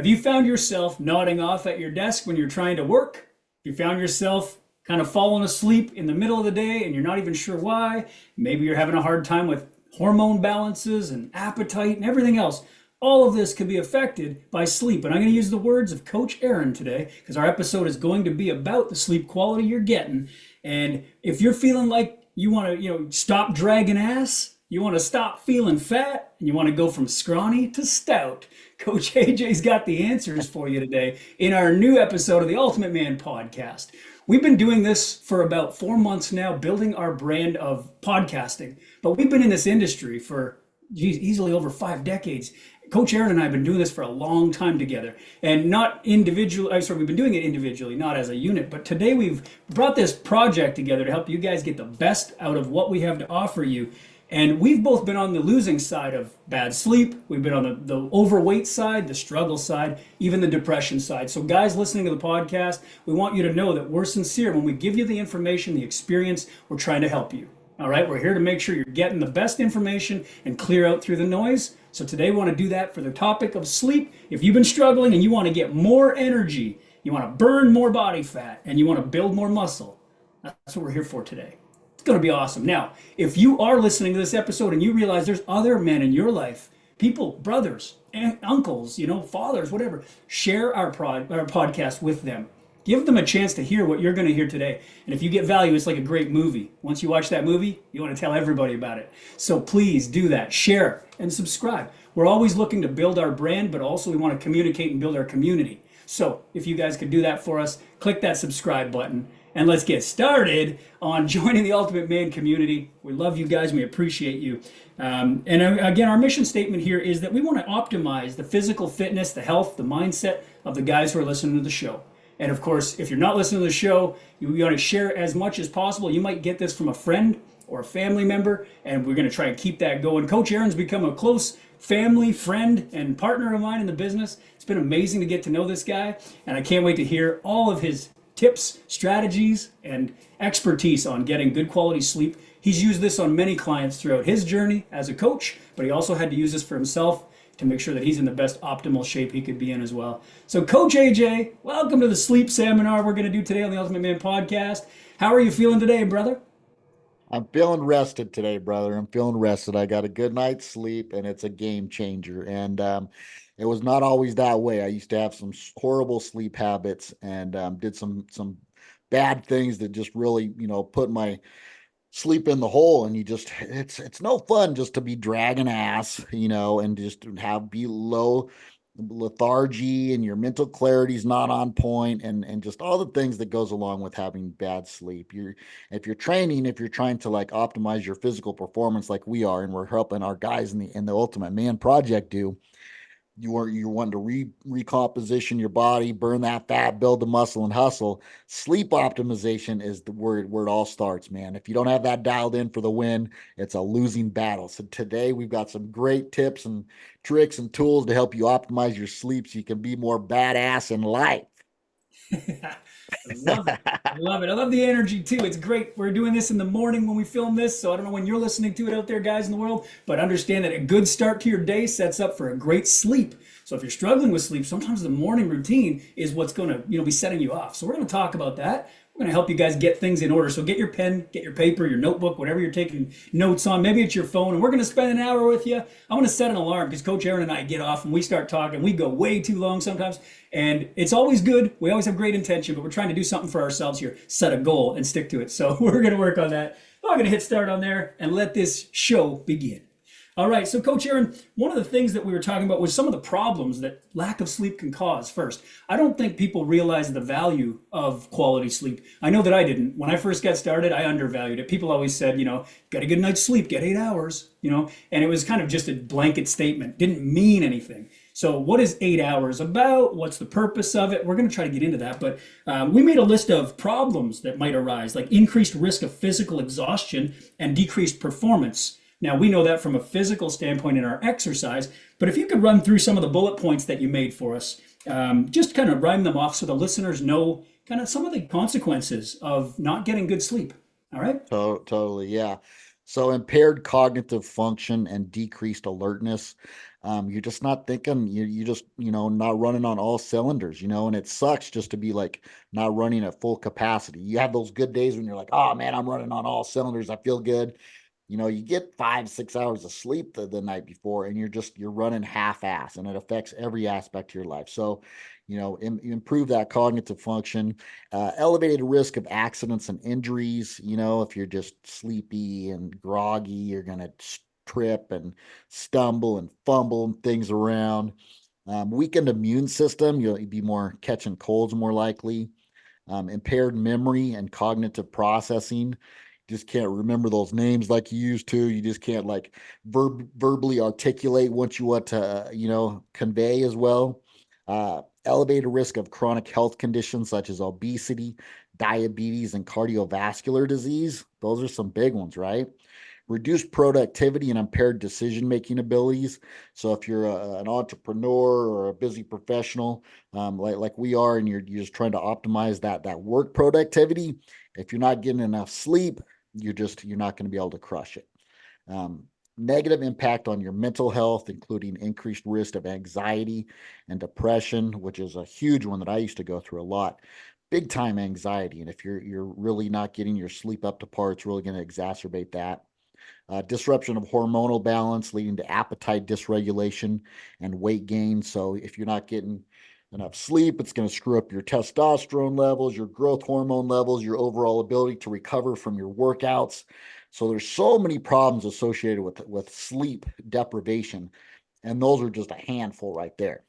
Have you found yourself nodding off at your desk when you're trying to work? You found yourself kind of falling asleep in the middle of the day and you're not even sure why? Maybe you're having a hard time with hormone balances and appetite and everything else. All of this can be affected by sleep. And I'm going to use the words of Coach Aaron today because our episode is going to be about the sleep quality you're getting. And if you're feeling like you want to, stop dragging ass, you want to stop feeling fat, and you want to go from scrawny to stout, Coach AJ's got the answers for you today in our new episode of the Ultimate Man podcast. We've been doing this for about 4 months now, building our brand of podcasting. But we've been in this industry for easily over 5 decades. Coach Aaron and I have been doing this for a long time together, and not individually. We've been doing it individually, not as a unit. But today we've brought this project together to help you guys get the best out of what we have to offer you. And we've both been on the losing side of bad sleep. We've been on the overweight side, the struggle side, even the depression side. So guys listening to the podcast, we want you to know that we're sincere. When we give you the information, the experience, we're trying to help you. All right, we're here to make sure you're getting the best information and clear out through the noise. So today we want to do that for the topic of sleep. If you've been struggling and you want to get more energy, you want to burn more body fat, and you want to build more muscle, that's what we're here for today. It's going to be awesome. Now, if you are listening to this episode and you realize there's other men in your life, people, brothers, uncles, fathers, whatever, share our podcast with them. Give them a chance to hear what you're going to hear today. And if you get value, it's like a great movie. Once you watch that movie, you want to tell everybody about it. So please do that. Share and subscribe. We're always looking to build our brand, but also we want to communicate and build our community. So if you guys could do that for us, click that subscribe button. And let's get started on joining the Ultimate Man community. We love you guys. We appreciate you. And again, our mission statement here is that we want to optimize the physical fitness, the health, the mindset of the guys who are listening to the show. And of course, if you're not listening to the show, you want to share as much as possible. You might get this from a friend or a family member, and we're going to try and keep that going. Coach Aaron's become a close family, friend, and partner of mine in the business. It's been amazing to get to know this guy, and I can't wait to hear all of his tips, strategies, and expertise on getting good quality sleep. He's used this on many clients throughout his journey as a coach, but he also had to use this for himself to make sure that he's in the best optimal shape he could be in as well. So Coach AJ, welcome to the sleep seminar we're going to do today on the Ultimate Man podcast. How are you feeling today, brother? I'm feeling rested today, brother. I'm feeling rested. I got a good night's sleep, and it's a game changer. And it was not always that way. I used to have some horrible sleep habits and did some bad things that just really, put my sleep in the hole. And it's no fun just to be dragging ass, and just be low lethargy, and your mental clarity is not on point, and just all the things that goes along with having bad sleep. If you're trying to like optimize your physical performance like we are, and we're helping our guys in the Ultimate Man project do, you're wanting to recomposition your body, burn that fat, build the muscle, and hustle. Sleep optimization is where it all starts, man. If you don't have that dialed in for the win, it's a losing battle. So today we've got some great tips and tricks and tools to help you optimize your sleep so you can be more badass in life. I love it. I love it. I love the energy too. It's great. We're doing this in the morning when we film this, so I don't know when you're listening to it out there, guys in the world, but understand that a good start to your day sets up for a great sleep. So if you're struggling with sleep, sometimes the morning routine is what's going to, be setting you off. So we're going to talk about that. We're going to help you guys get things in order. So get your pen, get your paper, your notebook, whatever you're taking notes on. Maybe it's your phone, and we're going to spend an hour with you. I want to set an alarm because Coach Aaron and I get off and we start talking. We go way too long sometimes, and it's always good. We always have great intention, but we're trying to do something for ourselves here, set a goal and stick to it. So we're going to work on that. I'm going to hit start on there and let this show begin. All right, so Coach Aaron, one of the things that we were talking about was some of the problems that lack of sleep can cause. First, I don't think people realize the value of quality sleep. I know that I didn't. When I first got started, I undervalued it. People always said, got a good night's sleep, get 8 hours, and it was kind of just a blanket statement. Didn't mean anything. So what is 8 hours about? What's the purpose of it? We're going to try to get into that. But we made a list of problems that might arise, like increased risk of physical exhaustion and decreased performance. Now, we know that from a physical standpoint in our exercise, but if you could run through some of the bullet points that you made for us, just kind of rhyme them off so the listeners know kind of some of the consequences of not getting good sleep. All right? Totally, yeah. So impaired cognitive function and decreased alertness. You're just not thinking, you just, not running on all cylinders, and it sucks just to be like not running at full capacity. You have those good days when you're like, oh man, I'm running on all cylinders. I feel good. You get 5, 6 hours of sleep the night before, and you're running half ass, and it affects every aspect of your life. So, improve that cognitive function, elevated risk of accidents and injuries. If you're just sleepy and groggy, you're going to trip and stumble and fumble things around. Weakened immune system, you'll be more catching colds more likely. Impaired memory and cognitive processing. Just can't remember those names like you used to. You just can't like verbally articulate what you want to, convey as well. Elevated risk of chronic health conditions such as obesity, diabetes, and cardiovascular disease. Those are some big ones, right? Reduced productivity and impaired decision making abilities. So if you're an entrepreneur or a busy professional, like we are, and you're just trying to optimize that work productivity, if you're not getting enough sleep, you're not going to be able to crush it. Um, Negative impact on your mental health, including increased risk of anxiety and depression, which is a huge one that I used to go through a lot. Big time anxiety, and if you're really not getting your sleep up to par, it's really going to exacerbate that. Disruption of hormonal balance, leading to appetite dysregulation and weight gain. So if you're not getting enough sleep, it's going to screw up your testosterone levels, your growth hormone levels, your overall ability to recover from your workouts. So there's so many problems associated with sleep deprivation, and those are just a handful right there.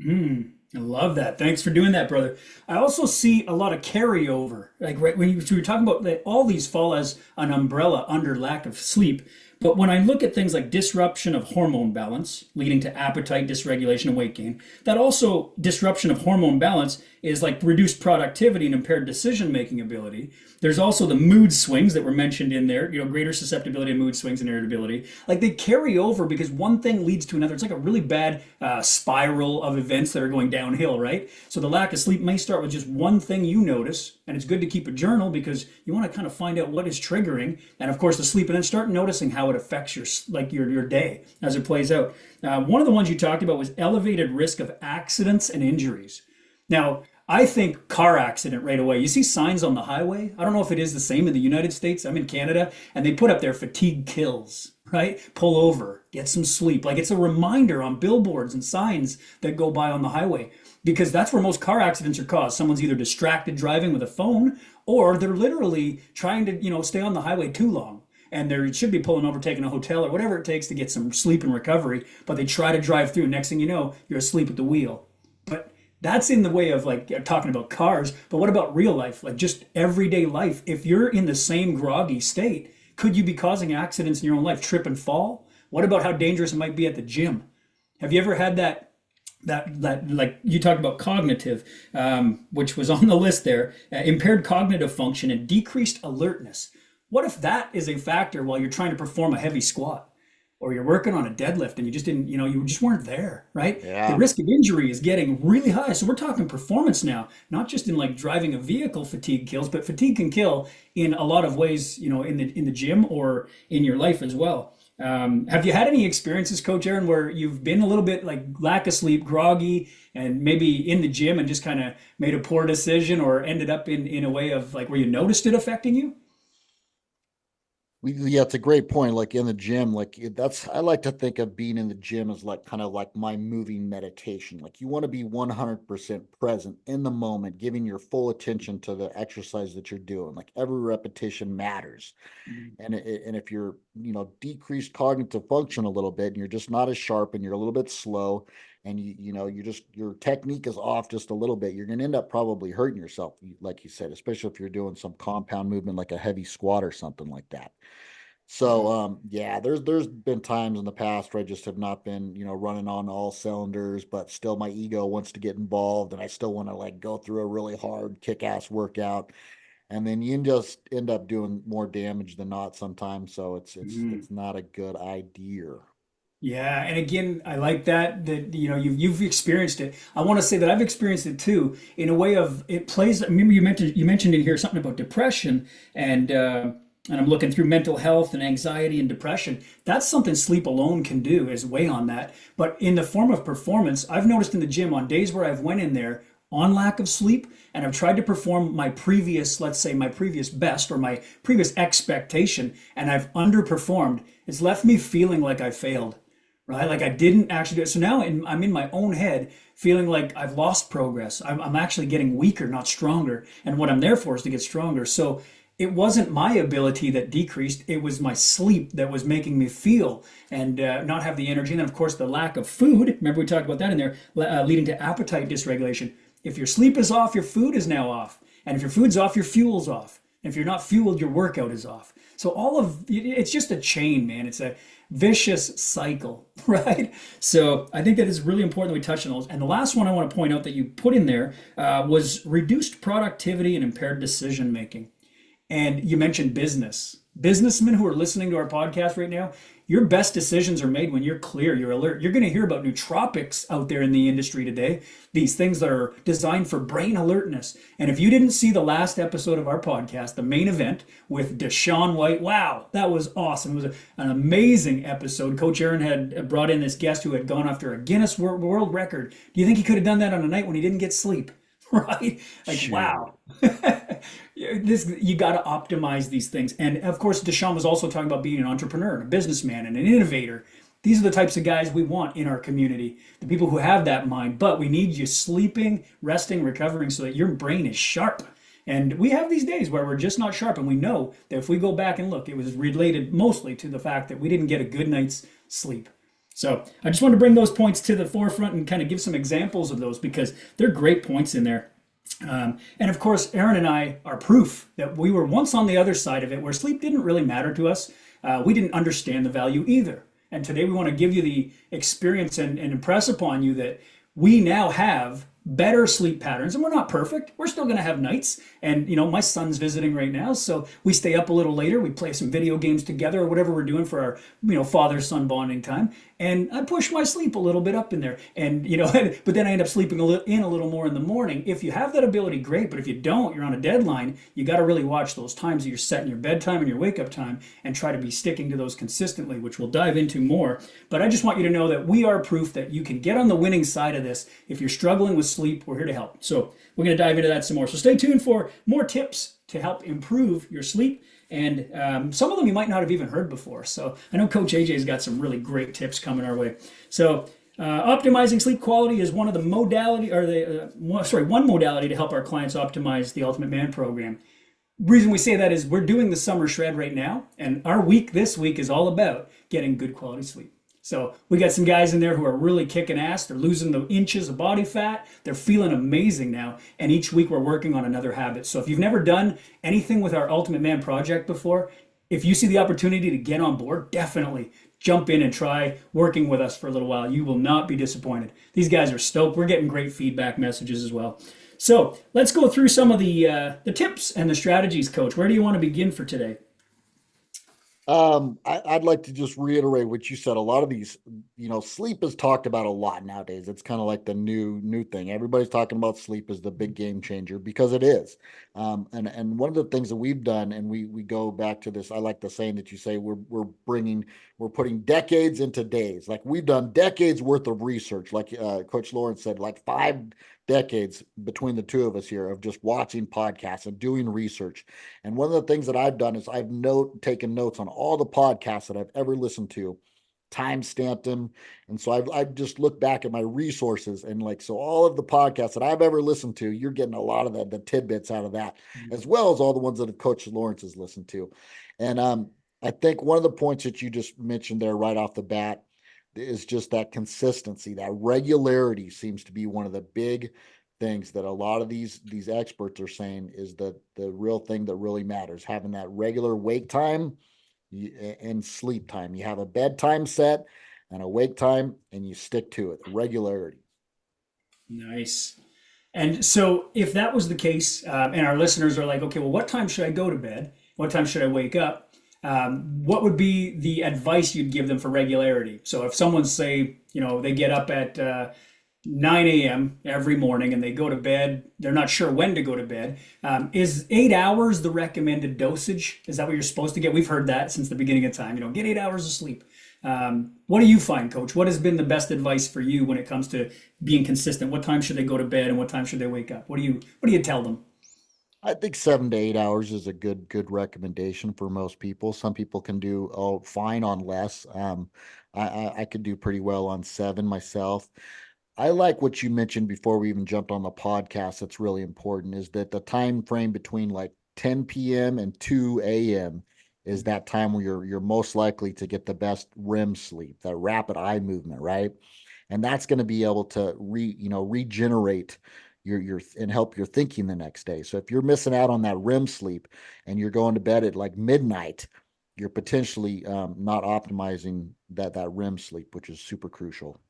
I love that. Thanks for doing that, brother. I also see a lot of carryover. Like right when you were talking about that, all these fall as an umbrella under lack of sleep. But when I look at things like disruption of hormone balance, leading to appetite dysregulation and weight gain, that also disruption of hormone balance is like reduced productivity and impaired decision making ability. There's also the mood swings that were mentioned in there, greater susceptibility to mood swings and irritability. Like they carry over because one thing leads to another. It's like a really bad spiral of events that are going downhill, right? So the lack of sleep may start with just one thing you notice, and it's good to keep a journal because you want to kind of find out what is triggering, and of course the sleep, and then start noticing how it affects your day as it plays out. One of the ones you talked about was elevated risk of accidents and injuries. Now, I think car accident right away. You see signs on the highway. I don't know if it is the same in the United States. I'm in Canada, and they put up there fatigue kills, right? Pull over, get some sleep. Like it's a reminder on billboards and signs that go by on the highway because that's where most car accidents are caused. Someone's either distracted driving with a phone or they're literally trying to, stay on the highway too long. And they should be pulling over, taking a hotel or whatever it takes to get some sleep and recovery, but they try to drive through. Next thing you know, you're asleep at the wheel. But that's in the way of like talking about cars, but what about real life? Like just everyday life. If you're in the same groggy state, could you be causing accidents in your own life, trip and fall? What about how dangerous it might be at the gym? Have you ever had that like you talked about cognitive, which was on the list there, impaired cognitive function and decreased alertness? What if that is a factor while you're trying to perform a heavy squat? Or you're working on a deadlift and you just didn't, you just weren't there, right? The Yeah. risk of injury is getting really high. So we're talking performance now, not just in like driving a vehicle fatigue kills, but fatigue can kill in a lot of ways, in the gym or in your life as well. Have you had any experiences, Coach Aaron, where you've been a little bit like lack of sleep, groggy, and maybe in the gym and just kind of made a poor decision or ended up in a way of like where you noticed it affecting you? Yeah, it's a great point. Like in the gym, like I like to think of being in the gym as like kind of like my moving meditation. Like you want to be 100% present in the moment, giving your full attention to the exercise that you're doing. Like every repetition matters. And if you're, decreased cognitive function a little bit and you're just not as sharp and you're a little bit slow and your technique is off just a little bit, you're going to end up probably hurting yourself, like you said, especially if you're doing some compound movement like a heavy squat or something like that. So yeah, there's been times in the past where I just have not been, running on all cylinders, but still my ego wants to get involved and I still want to like go through a really hard kick-ass workout. And then you just end up doing more damage than not sometimes. So it's Mhm. not a good idea. Yeah, and again, I like that you've experienced it. I want to say that I've experienced it too in a way of it plays. I remember you mentioned in here something about depression and and I'm looking through mental health and anxiety and depression, that's something sleep alone can do, is weigh on that. But in the form of performance, I've noticed in the gym on days where I've went in there on lack of sleep and I've tried to perform my previous, let's say my previous best or my previous expectation, and I've underperformed, it's left me feeling like I failed, right? Like I didn't actually do it. So now I'm in my own head feeling like I've lost progress. I'm actually getting weaker, not stronger. And what I'm there for is to get stronger. So it wasn't my ability that decreased. It was my sleep that was making me feel and not have the energy. And then, of course, the lack of food. Remember, we talked about that in there, leading to appetite dysregulation. If your sleep is off, your food is now off. And if your food's off, your fuel's off. And if you're not fueled, your workout is off. So all of it's just a chain, man. It's a vicious cycle, right? So I think that it's really important that we touch on those. And the last one I want to point out that you put in there was reduced productivity and impaired decision making. And you mentioned business. Businessmen who are listening to our podcast right now, your best decisions are made when you're clear, you're alert. You're going to hear about nootropics out there in the industry today, these things that are designed for brain alertness. And if you didn't see the last episode of our podcast, the main event with Deshaun White, wow, that was awesome. It was an amazing episode. Coach Aaron had brought in this guest who had gone after a Guinness World Record. Do you think he could have done that on a night when he didn't get sleep? Right? Like, Sure. wow. You got to optimize these things. And of course, Deshaun was also talking about being an entrepreneur, a businessman, and an innovator. These are the types of guys we want in our community, the people who have that mind. But we need you sleeping, resting, recovering so that your brain is sharp. And we have these days where we're just not sharp. And we know that if we go back and look, it was related mostly to the fact that we didn't get a good night's sleep. So I just want to bring those points to the forefront and kind of give some examples of those because they're great points in there. And of course, Aaron and I are proof that we were once on the other side of it where sleep didn't really matter to us. We didn't understand the value either. And today we want to give you the experience and impress upon you that we now have better sleep patterns, and we're not perfect. We're still going to have nights. And, my son's visiting right now, so we stay up a little later. We play some video games together or whatever we're doing for our, father-son bonding time. And I push my sleep a little bit up in there. And, but then I end up sleeping a little more in the morning. If you have that ability, great. But if you don't, you're on a deadline. You got to really watch those times that you're setting your bedtime and your wake-up time and try to be sticking to those consistently, which we'll dive into more. But I just want you to know that we are proof that you can get on the winning side of this. If you're struggling with sleep, we're here to help. So we're going to dive into that some more. So stay tuned for more tips to help improve your sleep. And some of them you might not have even heard before. So I know Coach AJ's got some really great tips coming our way. So optimizing sleep quality is one of the one modality to help our clients optimize the Ultimate Man program. The reason we say that is we're doing the summer shred right now, and our week this week is all about getting good quality sleep. So we got some guys in there who are really kicking ass. They're losing the inches of body fat. They're feeling amazing now. And each week we're working on another habit. So if you've never done anything with our Ultimate Man project before, if you see the opportunity to get on board, definitely jump in and try working with us for a little while. You will not be disappointed. These guys are stoked. We're getting great feedback messages as well. So let's go through some of the tips and the strategies, Coach. Where do you want to begin for today? I'd like to just reiterate what you said. A lot of these, sleep is talked about a lot nowadays. It's kind of like the new thing. Everybody's talking about sleep as the big game changer because it is. And one of the things that we've done, and we go back to this, I like the saying that you say we're putting decades into days. Like we've done decades worth of research, like Coach Lawrence said, like 5 decades between the two of us here of just watching podcasts and doing research. And one of the things that I've done is I've taken notes on all the podcasts that I've ever listened to, time-stamped them. And so I've just looked back at my resources and so all of the podcasts that I've ever listened to, you're getting a lot of the tidbits out of that, as well as all the ones that Coach Lawrence has listened to. And I think one of the points that you just mentioned there right off the bat is just that consistency, that regularity seems to be one of the big things that a lot of these experts are saying is the real thing that really matters, having that regular wake time and sleep time. You have a bedtime set and a wake time and you stick to it, regularity. Nice. And so if that was the case, and our listeners are like, okay, well, what time should I go to bed? What time should I wake up? What would be the advice you'd give them for regularity? So if someone's say, they get up at 9 a.m. every morning and they go to bed. They're not sure when to go to bed. Is 8 hours the recommended dosage? Is that what you're supposed to get? We've heard that since the beginning of time. Get 8 hours of sleep. What do you find, Coach? What has been the best advice for you when it comes to being consistent? What time should they go to bed and what time should they wake up? What do you tell them? I think 7 to 8 hours is a good recommendation for most people. Some people can do fine on less. I could do pretty well on 7 myself. I like what you mentioned before we even jumped on the podcast. That's really important is that the time frame between like 10 p.m. and 2 a.m. is that time where you're most likely to get the best REM sleep, that rapid eye movement, right? And that's going to be able to regenerate your and help your thinking the next day. So if you're missing out on that REM sleep and you're going to bed at like midnight, you're potentially not optimizing that REM sleep, which is super crucial.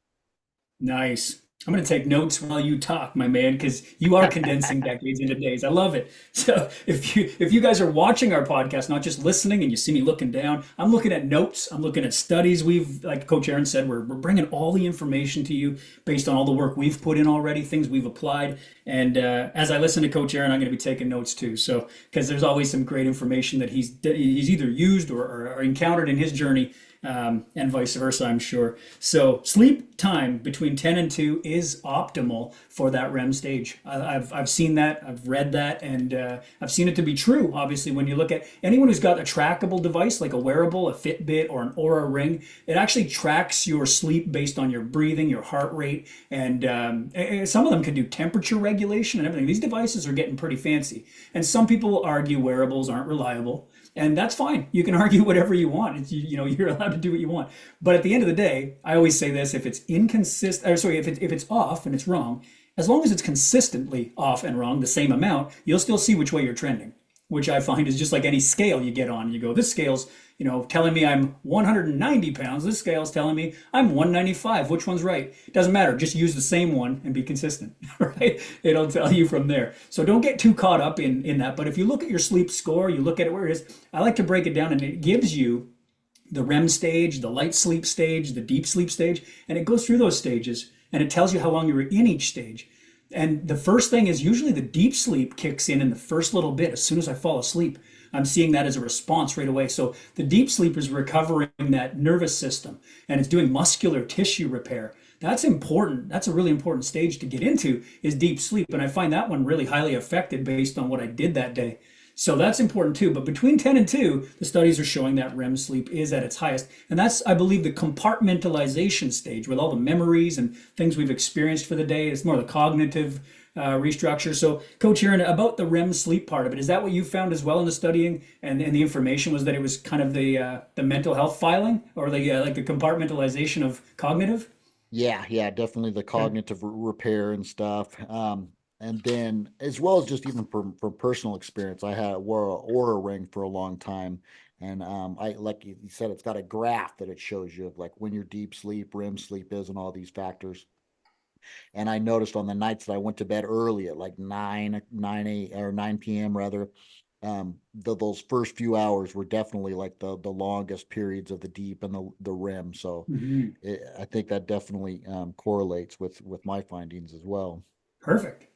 Nice. I'm going to take notes while you talk, my man, because you are condensing decades into days. I love it. So if you guys are watching our podcast, not just listening, and you see me looking down, I'm looking at notes. I'm looking at studies. Like Coach Aaron said, we're bringing all the information to you based on all the work we've put in already, things we've applied. And as I listen to Coach Aaron, I'm going to be taking notes too. So because there's always some great information that he's either used or encountered in his journey, and vice versa, I'm sure. So sleep time between 10 and 2 is optimal for that REM stage. I've seen that, I've read that, and I've seen it to be true. Obviously, when you look at anyone who's got a trackable device like a wearable, a Fitbit, or an Aura ring, it actually tracks your sleep based on your breathing, your heart rate, and some of them can do temperature regulation and everything. These devices are getting pretty fancy, and some people argue wearables aren't reliable. And that's fine. You can argue whatever you want. You're allowed to do what you want. But at the end of the day, I always say this: if it's inconsistent, or sorry, if it's off and it's wrong, as long as it's consistently off and wrong, the same amount, you'll still see which way you're trending. Which I find is just like any scale you get on. You go, this scale's telling me I'm 190 pounds. This scale's telling me I'm 195. Which one's right? Doesn't matter. Just use the same one and be consistent, right? It'll tell you from there. So don't get too caught up in that. But if you look at your sleep score, you look at it where it is. I like to break it down, and it gives you the REM stage, the light sleep stage, the deep sleep stage, and it goes through those stages, and it tells you how long you were in each stage. And the first thing is usually the deep sleep kicks in the first little bit. As soon as I fall asleep, I'm seeing that as a response right away. So the deep sleep is recovering that nervous system and it's doing muscular tissue repair. That's important. That's a really important stage to get into is deep sleep. And I find that one really highly affected based on what I did that day. So that's important too. But between 10 and 2, the studies are showing that REM sleep is at its highest. And that's, I believe, the compartmentalization stage with all the memories and things we've experienced for the day. It's more the cognitive restructure. So, Coach Aaron, about the REM sleep part of it, is that what you found as well in the studying and the information was that it was kind of the mental health filing or the like the compartmentalization of cognitive? Yeah, definitely the Okay. cognitive repair and stuff. And then as well as just even from personal experience, I had wore a Aura ring for a long time. And I like you said, it's got a graph that it shows you of like when your deep sleep, REM sleep is, and all these factors. And I noticed on the nights that I went to bed early at like 9 or 9 p.m. rather, those first few hours were definitely like the longest periods of the deep and the REM. So Mhm. I think that definitely correlates with my findings as well. Perfect.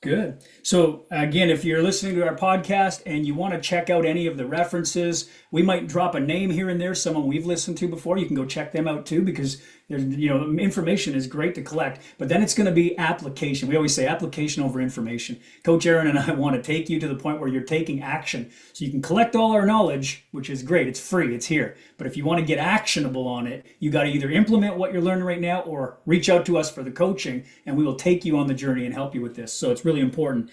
Good. So, again, if you're listening to our podcast and you want to check out any of the references, we might drop a name here and there, someone we've listened to before. You can go check them out too because there's, information is great to collect, but then it's going to be application. We always say application over information. Coach Aaron and I want to take you to the point where you're taking action. So you can collect all our knowledge, which is great. It's free, it's here. But if you want to get actionable on it, you got to either implement what you're learning right now or reach out to us for the coaching, and we will take you on the journey and help you with this. So it's really important.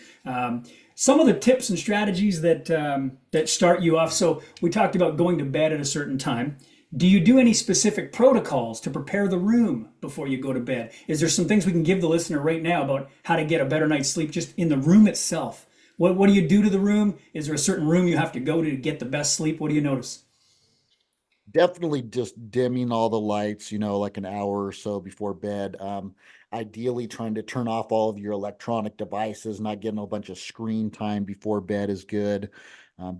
Some of the tips and strategies that start you off. So we talked about going to bed at a certain time. Do you do any specific protocols to prepare the room before you go to bed? Is there some things we can give the listener right now about how to get a better night's sleep just in the room itself? What do you do to the room? Is there a certain room you have to go to get the best sleep? What do you notice? Definitely just dimming all the lights, like an hour or so before bed. Ideally, trying to turn off all of your electronic devices, not getting a bunch of screen time before bed is good.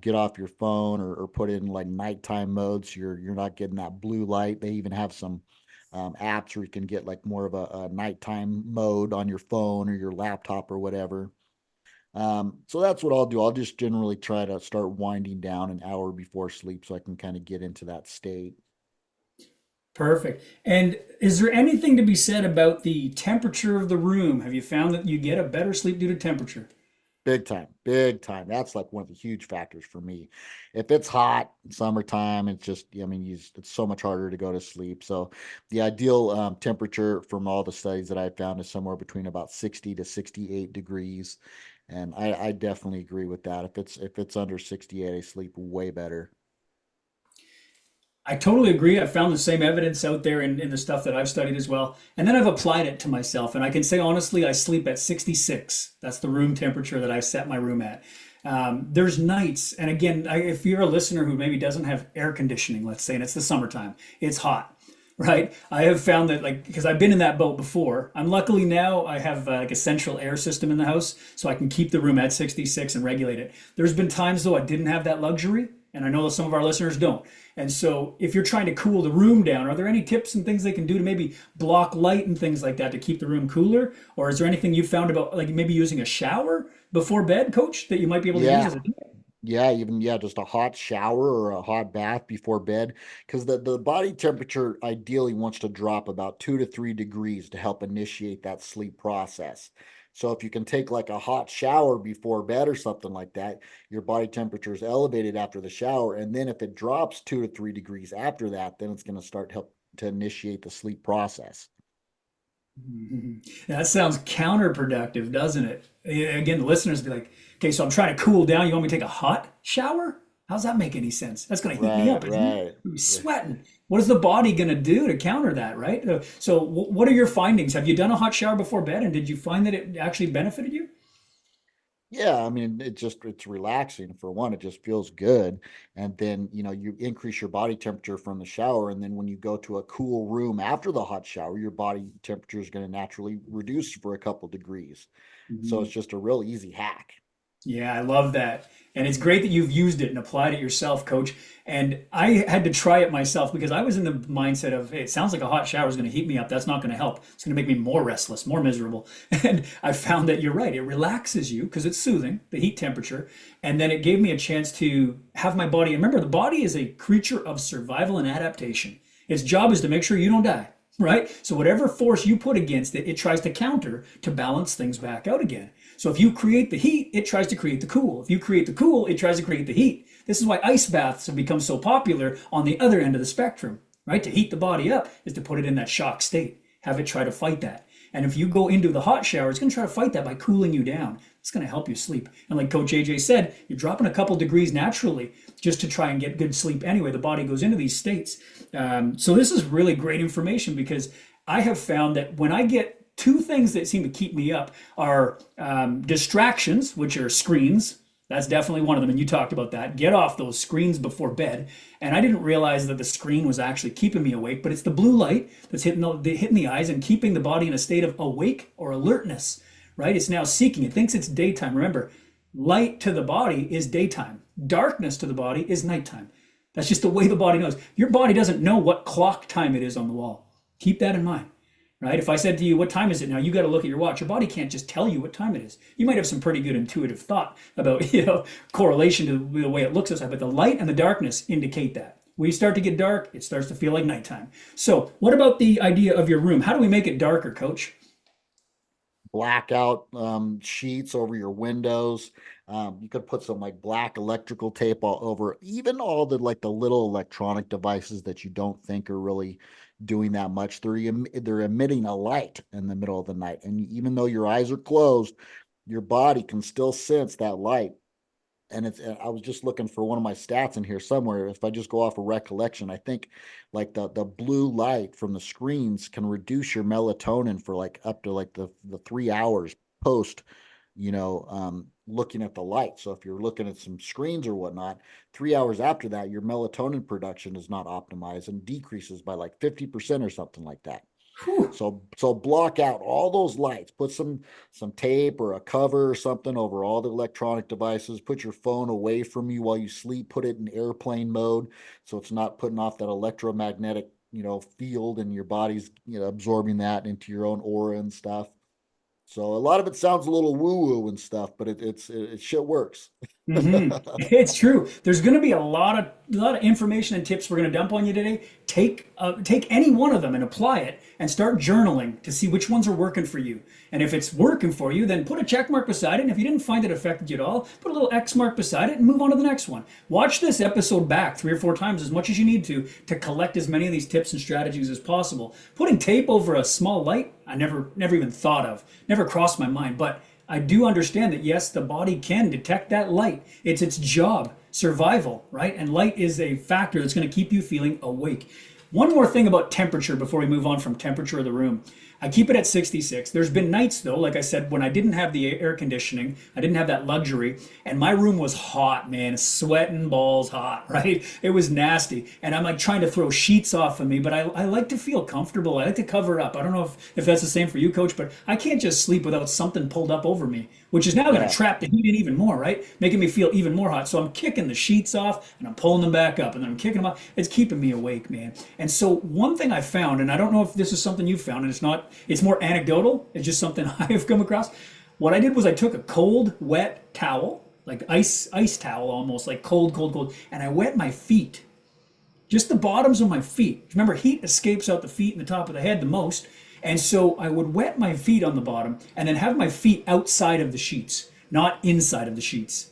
Get off your phone or put in like nighttime mode so you're not getting that blue light. They even have some apps where you can get like more of a nighttime mode on your phone or your laptop or whatever. So that's what I'll do. I'll just generally try to start winding down an hour before sleep so I can kind of get into that state. Perfect. And is there anything to be said about the temperature of the room? Have you found that you get a better sleep due to temperature? Big time, big time. That's like one of the huge factors for me. If it's hot, summertime, it's just, I mean, it's so much harder to go to sleep. So the ideal temperature from all the studies that I found is somewhere between about 60 to 68 degrees. And I definitely agree with that. If it's under 68, I sleep way better. I totally agree. I found the same evidence out there in the stuff that I've studied as well. And then I've applied it to myself. And I can say honestly, I sleep at 66. That's the room temperature that I set my room at. There's nights, and again, if you're a listener who maybe doesn't have air conditioning, let's say, and it's the summertime, it's hot, right? I have found that, like, because I've been in that boat before. I'm luckily now I have like a central air system in the house, so I can keep the room at 66 and regulate it. There's been times though I didn't have that luxury, and I know that some of our listeners don't. And so, if you're trying to cool the room down, are there any tips and things they can do to maybe block light and things like that to keep the room cooler? Or is there anything you found about like maybe using a shower before bed, coach, that you might be able to use Yeah. as a Yeah, even just a hot shower or a hot bath before bed, because the body temperature ideally wants to drop about 2 to 3 degrees to help initiate that sleep process. So if you can take like a hot shower before bed or something like that, your body temperature is elevated after the shower, and then if it drops 2 to 3 degrees after that, then it's going to start help to initiate the sleep process. Mhm. That sounds counterproductive, doesn't it? Again, the listeners be like, okay, so I'm trying to cool down. You want me to take a hot shower? How's that make any sense? That's going to heat me Right, up, isn't it? right. I'm sweating. What is the body going to do to counter that, right? So, what are your findings? Have you done a hot shower before bed, and did you find that it actually benefited you? Yeah, I mean, it's relaxing for one, it just feels good. And then, you increase your body temperature from the shower. And then when you go to a cool room after the hot shower, your body temperature is going to naturally reduce for a couple degrees. So it's Mhm. just a real easy hack. Yeah, I love that. And it's great that you've used it and applied it yourself, coach. And I had to try it myself because I was in the mindset of, hey, it sounds like a hot shower is going to heat me up. That's not going to help. It's going to make me more restless, more miserable. And I found that you're right. It relaxes you because it's soothing, the heat temperature. And then it gave me a chance to have my body. And remember, the body is a creature of survival and adaptation. Its job is to make sure you don't die, right? So whatever force you put against it, it tries to counter to balance things back out again. So if you create the heat, it tries to create the cool. If you create the cool, it tries to create the heat. This is why ice baths have become so popular on the other end of the spectrum, right? To heat the body up is to put it in that shock state, have it try to fight that. And if you go into the hot shower, it's going to try to fight that by cooling you down. It's going to help you sleep. And like Coach AJ said, you're dropping a couple degrees naturally just to try and get good sleep anyway. The body goes into these states. So this is really great information because I have found that when I get two things that seem to keep me up are distractions, which are screens. That's definitely one of them. And you talked about that. Get off those screens before bed. And I didn't realize that the screen was actually keeping me awake, but it's the blue light that's hitting the eyes and keeping the body in a state of awake or alertness, right? It's now seeking. It thinks it's daytime. Remember, light to the body is daytime, darkness to the body is nighttime. That's just the way the body knows. Your body doesn't know what clock time it is on the wall. Keep that in mind, right? If I said to you, what time is it now? You got to look at your watch. Your body can't just tell you what time it is. You might have some pretty good intuitive thought about, correlation to the way it looks outside, but the light and the darkness indicate that. When you start to get dark, it starts to feel like nighttime. So, what about the idea of your room? How do we make it darker, coach? Blackout sheets over your windows. You could put some like black electrical tape all over, even all the like the little electronic devices that you don't think are really doing that much. They're emitting a light in the middle of the night, and even though your eyes are closed, your body can still sense that light. And I was just looking for one of my stats in here somewhere. If I just go off of recollection, I think like the blue light from the screens can reduce your melatonin for like up to like the 3 hours post, looking at the light. So if you're looking at some screens or whatnot, 3 hours after that, your melatonin production is not optimized and decreases by like 50% or something like that. Whew. So block out all those lights. Put some tape or a cover or something over all the electronic devices. Put your phone away from you while you sleep. Put it in airplane mode so it's not putting off that electromagnetic field, and your body's absorbing that into your own aura and stuff. So a lot of it sounds a little woo-woo and stuff, but it shit works. It's true. There's going to be a lot of information and tips we're going to dump on you today. Take any one of them and apply it, and start journaling to see which ones are working for you. And if it's working for you, then put a check mark beside it. And if you didn't find it affected you at all, put a little X mark beside it and move on to the next one. Watch this episode back 3 or 4 times, as much as you need to collect as many of these tips and strategies as possible. Putting tape over a small light, I never even thought of, never crossed my mind, but I do understand that yes, the body can detect that light. It's its job, survival, right? And light is a factor that's going to keep you feeling awake. One more thing about temperature before we move on from temperature of the room. I keep it at 66. There's been nights though, like I said, when I didn't have the air conditioning, I didn't have that luxury, and my room was hot, man, sweating balls hot, right? It was nasty. And I'm like trying to throw sheets off of me, but I like to feel comfortable. I like to cover up. I don't know if that's the same for you, coach, but I can't just sleep without something pulled up over me, which is now going to Yeah. trap the heat in even more, right? Making me feel even more hot. So I'm kicking the sheets off and I'm pulling them back up and then I'm kicking them off. It's keeping me awake, man. And so one thing I found, and I don't know if this is something you found, and it's more anecdotal. It's just something I have come across. What I did was I took a cold, wet towel, like ice towel almost, like cold, cold, cold, and I wet my feet, just the bottoms of my feet. Remember, heat escapes out the feet and the top of the head the most. And so I would wet my feet on the bottom and then have my feet outside of the sheets, not inside of the sheets,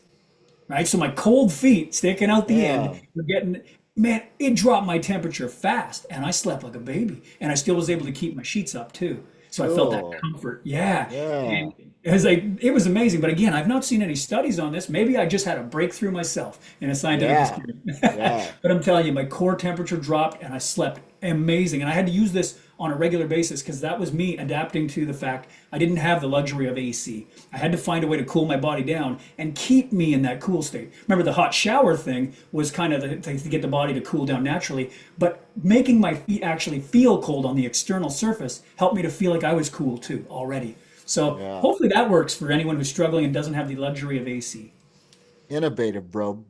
right? So my cold feet sticking out the end, Yeah. were getting, man, it dropped my temperature fast and I slept like a baby. And I still was able to keep my sheets up too. So I felt that Cool. comfort. Yeah. Yeah. And it was amazing. But again, I've not seen any studies on this. Maybe I just had a breakthrough myself in a scientific Yeah. experiment. Yeah. But I'm telling you, my core temperature dropped and I slept amazing. And I had to use this on a regular basis because that was me adapting to the fact I didn't have the luxury of AC. I had to find a way to cool my body down and keep me in that cool state. Remember, the hot shower thing was kind of to get the body to cool down naturally, but making my feet actually feel cold on the external surface helped me to feel like I was cool too already. So Yeah. hopefully that works for anyone who's struggling and doesn't have the luxury of AC. Innovative, bro.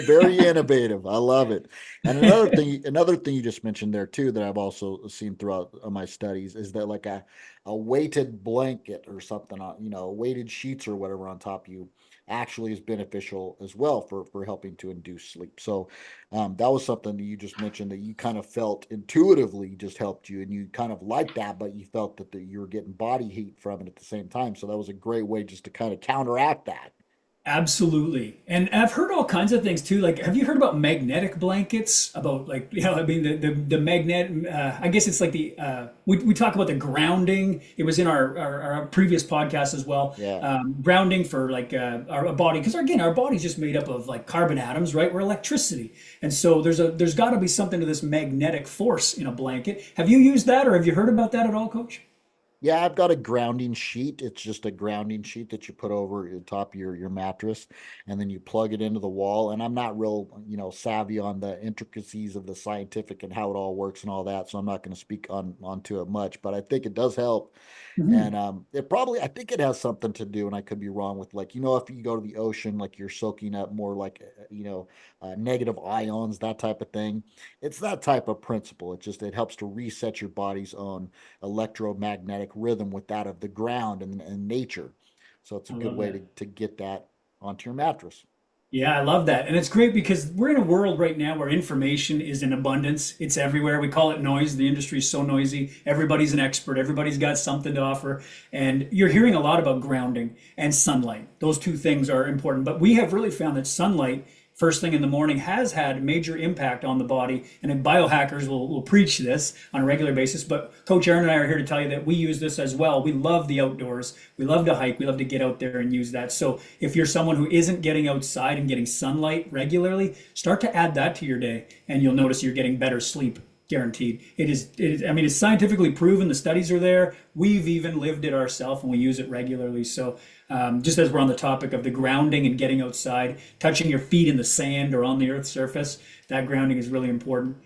Very innovative. I love it. And another thing you just mentioned there too that I've also seen throughout my studies is that like a weighted blanket or something on, weighted sheets or whatever on top of you actually is beneficial as well for helping to induce sleep. So that was something that you just mentioned that you kind of felt intuitively just helped you, and you kind of liked that, but you felt that you were getting body heat from it at the same time. So that was a great way just to kind of counteract that. Absolutely. And I've heard all kinds of things too. Like, have you heard about magnetic blankets? About like, I mean, the magnet, I guess it's like we talk about the grounding. It was in our previous podcast as well. Yeah. Grounding for like our body. Because again, our body's just made up of like carbon atoms, right? We're electricity. And so there's got to be something to this magnetic force in a blanket. Have you used that or have you heard about that at all, Coach? Yeah, I've got a grounding sheet. It's just a grounding sheet that you put over the top of your mattress, and then you plug it into the wall. And I'm not real, savvy on the intricacies of the scientific and how it all works and all that, so I'm not going to speak onto it much. But I think it does help, and Mhm. I think it has something to do, and I could be wrong with like, if you go to the ocean, like you're soaking up more like, negative ions, that type of thing. It's that type of principle. It helps to reset your body's own electromagnetic rhythm with that of the ground and nature. So it's a I good love way that. to get that onto your mattress. Yeah, I love that. And it's great because we're in a world right now where information is in abundance. It's everywhere. We call it noise. The industry is so noisy. Everybody's an expert. Everybody's got something to offer. And you're hearing a lot about grounding and sunlight. Those two things are important. But we have really found that sunlight, first thing in the morning, has had major impact on the body. And then biohackers will preach this on a regular basis. But Coach Aaron and I are here to tell you that we use this as well. We love the outdoors. We love to hike. We love to get out there and use that. So if you're someone who isn't getting outside and getting sunlight regularly, start to add that to your day, and you'll notice you're getting better sleep. Guaranteed. I mean, it's scientifically proven. The studies are there. We've even lived it ourselves, and we use it regularly. So, just as we're on the topic of the grounding and getting outside, touching your feet in the sand or on the earth's surface, that grounding is really important.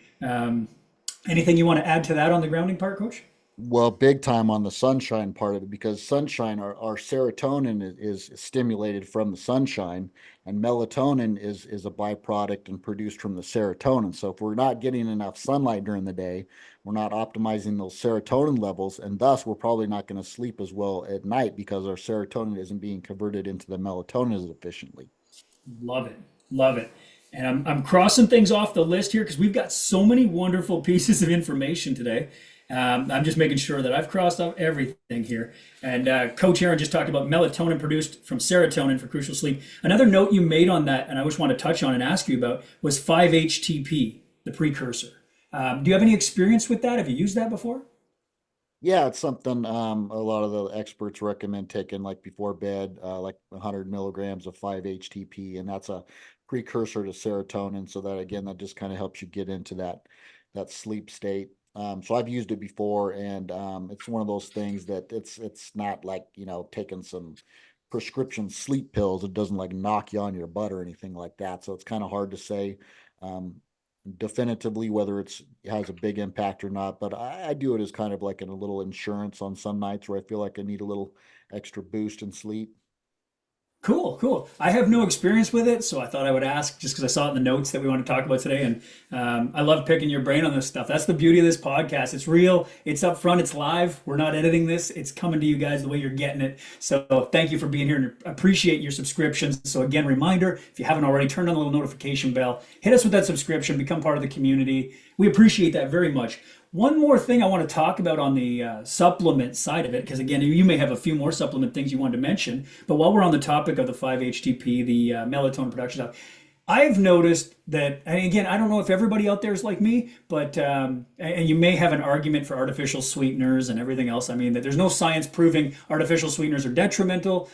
Anything you want to add to that on the grounding part, Coach? Well, big time on the sunshine part of it because sunshine, our serotonin is stimulated from the sunshine, and melatonin is a byproduct and produced from the serotonin. So if we're not getting enough sunlight during the day, we're not optimizing those serotonin levels, and thus we're probably not going to sleep as well at night because our serotonin isn't being converted into the melatonin as efficiently. Love it. Love it. And I'm crossing things off the list here because we've got so many wonderful pieces of information today. I'm just making sure that I've crossed off everything here. And Coach Aaron just talked about melatonin produced from serotonin for crucial sleep. Another note you made on that, and I just want to touch on and ask you about, was 5-HTP, the precursor. Do you have any experience with that? Have you used that before? Yeah, it's something a lot of the experts recommend taking like before bed, like 100 milligrams of 5-HTP, and that's a precursor to serotonin. So that again, that just kind of helps you get into that sleep state. So I've used it before, and it's one of those things that it's not like taking some prescription sleep pills. It doesn't like knock you on your butt or anything like that. So it's kind of hard to say. Um, definitively whether it has a big impact or not, but I do it as kind of like a little insurance on some nights where I feel like I need a little extra boost in sleep. Cool, cool. I have no experience with it, so I thought I would ask just because I saw it in the notes that we want to talk about today. And I love picking your brain on this stuff. That's the beauty of this podcast. It's real, it's up front, it's live. We're not editing this, it's coming to you guys the way you're getting it. So thank you for being here and appreciate your subscriptions. So, again, reminder if you haven't already, turn on the little notification bell, hit us with that subscription, become part of the community. We appreciate that very much. One more thing I want to talk about on the supplement side of it, because again, you may have a few more supplement things you wanted to mention. But while we're on the topic of the 5-HTP, the melatonin production stuff, I've noticed that, and again, I don't know if everybody out there is like me, but and you may have an argument for artificial sweeteners and everything else. I mean, that there's no science proving artificial sweeteners are detrimental.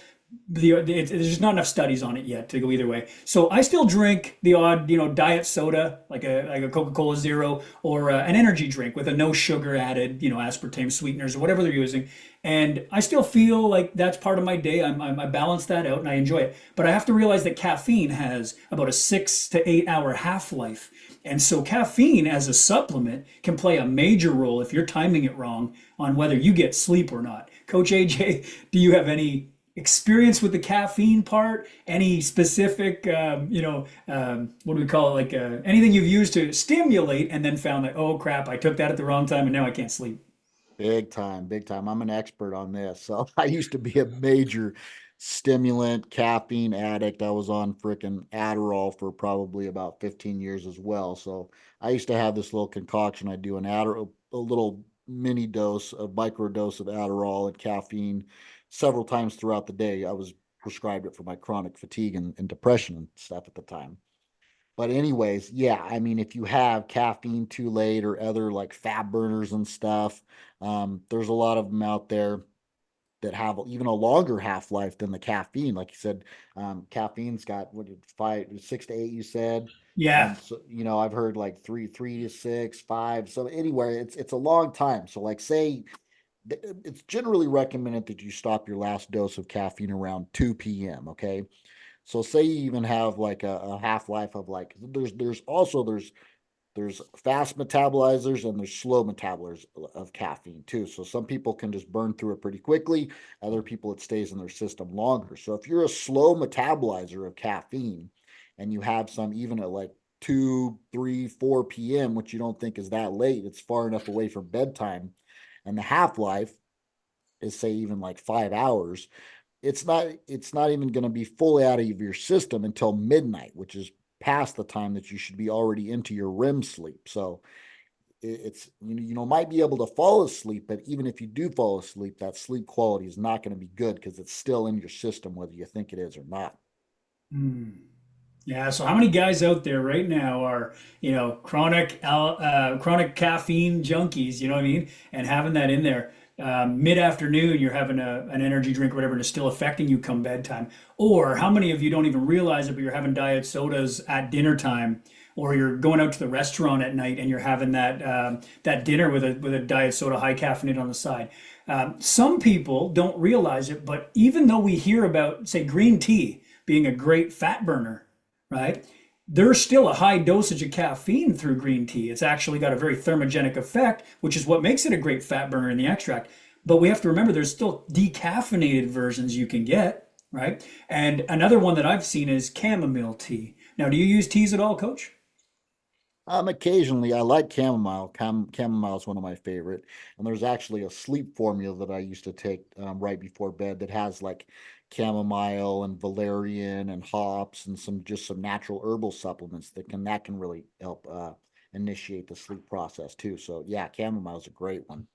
There's just not enough studies on it yet to go either way. So I still drink the odd, diet soda, like a Coca-Cola Zero, or an energy drink with a no sugar added, aspartame sweeteners or whatever they're using. And I still feel like that's part of my day. I balance that out and I enjoy it. But I have to realize that caffeine has about a 6 to 8 hour half-life. And so caffeine as a supplement can play a major role if you're timing it wrong on whether you get sleep or not. Coach AJ, do you have any experience with the caffeine part? Any specific, what do we call it? Like anything you've used to stimulate and then found that, oh crap, I took that at the wrong time and now I can't sleep. Big time, big time. I'm an expert on this. So I used to be a major stimulant caffeine addict. I was on freaking Adderall for probably about 15 years as well. So I used to have this little concoction. I do an Adderall, a little mini dose, a micro dose of Adderall and caffeine several times throughout the day. I was prescribed it for my chronic fatigue and depression and stuff at the time. But anyways, yeah, I mean, if you have caffeine too late or other like fat burners and stuff, there's a lot of them out there that have even a longer half life than the caffeine. Like you said, caffeine's got what 5, 6 to 8, you said. Yeah. And so, I've heard like 3 to 6, 5. So anywhere, it's a long time. So like say it's generally recommended that you stop your last dose of caffeine around 2 p.m. Okay. So say you even have like a half life of like there's fast metabolizers and there's slow metabolizers of caffeine too. So some people can just burn through it pretty quickly. Other people it stays in their system longer. So if you're a slow metabolizer of caffeine and you have some even at like 2, 3, 4 p.m., which you don't think is that late, it's far enough away from bedtime, and the half life is say even like 5 hours, it's not even going to be fully out of your system until midnight, which is past the time that you should be already into your REM sleep. So it's might be able to fall asleep, but even if you do fall asleep, that sleep quality is not going to be good because it's still in your system whether you think it is or not. Hmm. Yeah, so how many guys out there right now are, chronic caffeine junkies, you know what I mean? And having that in there. Mid-afternoon, you're having an energy drink or whatever, and it's still affecting you come bedtime. Or how many of you don't even realize it, but you're having diet sodas at dinner time, or you're going out to the restaurant at night and you're having that dinner with a diet soda, high caffeinated on the side. Some people don't realize it, but even though we hear about, say, green tea being a great fat burner, right? there's still a high dosage of caffeine through green tea. It's actually got a very thermogenic effect, which is what makes it a great fat burner in the extract. But we have to remember there's still decaffeinated versions you can get, right? And another one that I've seen is chamomile tea. Now, do you use teas at all, Coach? Occasionally, I like chamomile. Chamomile is one of my favorite. And there's actually a sleep formula that I used to take right before bed that has like chamomile and valerian and hops and some natural herbal supplements that can really help initiate the sleep process too. So yeah, chamomile is a great one.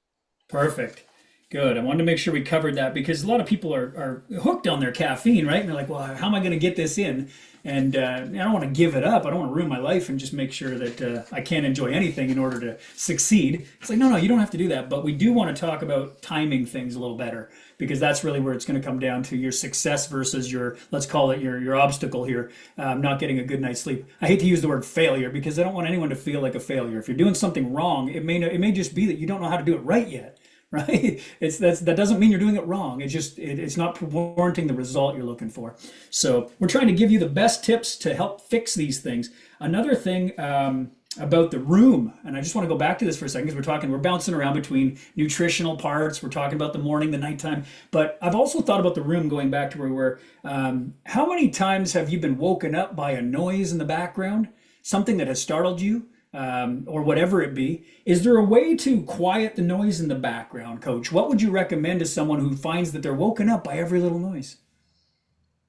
Perfect. Good. I wanted to make sure we covered that because a lot of people are hooked on their caffeine, right? And they're like, well, how am I going to get this in? And I don't want to give it up. I don't want to ruin my life and just make sure that I can't enjoy anything in order to succeed. It's like, no, no, you don't have to do that. But we do want to talk about timing things a little better because that's really where it's going to come down to your success versus your, let's call it your obstacle here, not getting a good night's sleep. I hate to use the word failure because I don't want anyone to feel like a failure. If you're doing something wrong, it may just be that you don't know how to do it right yet. Right? That doesn't mean you're doing it wrong. It's not warranting the result you're looking for. So we're trying to give you the best tips to help fix these things. Another thing about the room, and I just want to go back to this for a second because we're bouncing around between nutritional parts. We're talking about the morning, the nighttime, but I've also thought about the room going back to where we were. How many times have you been woken up by a noise in the background, something that has startled you? Or whatever it be. Is there a way to quiet the noise in the background, Coach? What would you recommend to someone who finds that they're woken up by every little noise?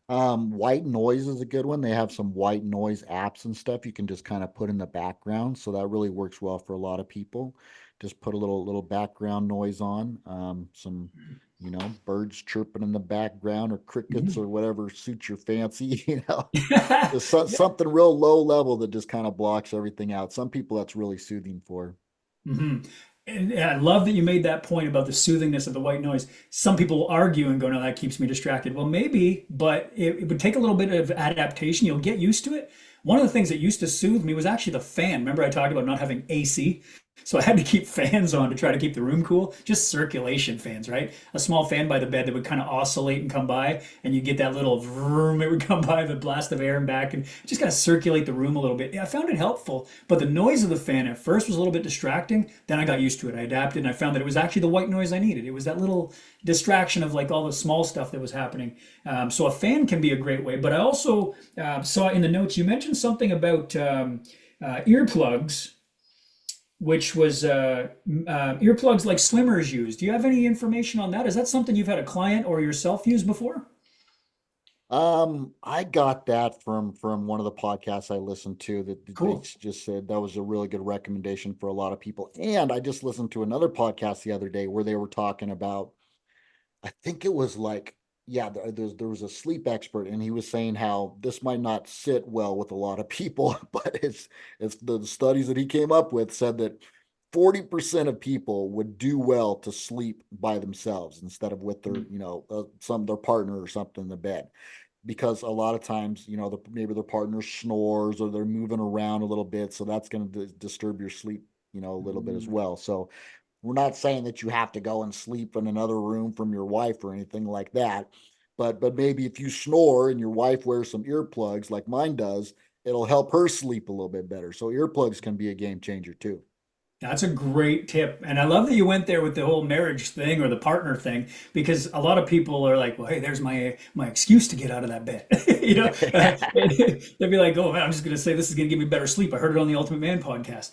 White noise is a good one. They have some white noise apps and stuff you can just kind of put in the background. So that really works well for a lot of people. Just put a little background noise on. Some, birds chirping in the background or crickets or whatever suits your fancy, just something real low level that just kind of blocks everything out. Some people that's really soothing for. hmm And I love that you made that point about the soothingness of the white noise. Some people will argue and go, no, that keeps me distracted. Well, maybe, but it would take a little bit of adaptation. You'll get used to it. One of the things that used to soothe me was actually the fan. Remember, I talked about not having AC? So I had to keep fans on to try to keep the room cool. Just circulation fans, right? A small fan by the bed that would kind of oscillate and come by, and you get that little vroom, it would come by, the blast of air and back, and just kind of circulate the room a little bit. Yeah, I found it helpful, but the noise of the fan at first was a little bit distracting. Then I got used to it. I adapted, and I found that it was actually the white noise I needed. It was that little distraction of like all the small stuff that was happening. So a fan can be a great way. But I also saw in the notes you mentioned something about earplugs which was earplugs like swimmers use. Do you have any information on that? Is that something you've had a client or yourself use before? I got that from one of the podcasts I listened to that they Cool. just said that was a really good recommendation for a lot of people. And I just listened to another podcast the other day where they were talking about, I think it was like, yeah, there was a sleep expert, and he was saying how this might not sit well with a lot of people, but it's the studies that he came up with said that 40% of people would do well to sleep by themselves instead of with their, their partner or something in the bed, because a lot of times, maybe their partner snores or they're moving around a little bit, so that's going to disturb your sleep, a little bit as Mm. well. So we're not saying that you have to go and sleep in another room from your wife or anything like that. But maybe if you snore and your wife wears some earplugs like mine does, it'll help her sleep a little bit better. So earplugs can be a game changer too. That's a great tip. And I love that you went there with the whole marriage thing or the partner thing, because a lot of people are like, well, hey, there's my excuse to get out of that bed. They'd be like, oh, man, I'm just going to say this is going to give me better sleep. I heard it on the Ultimate Man podcast.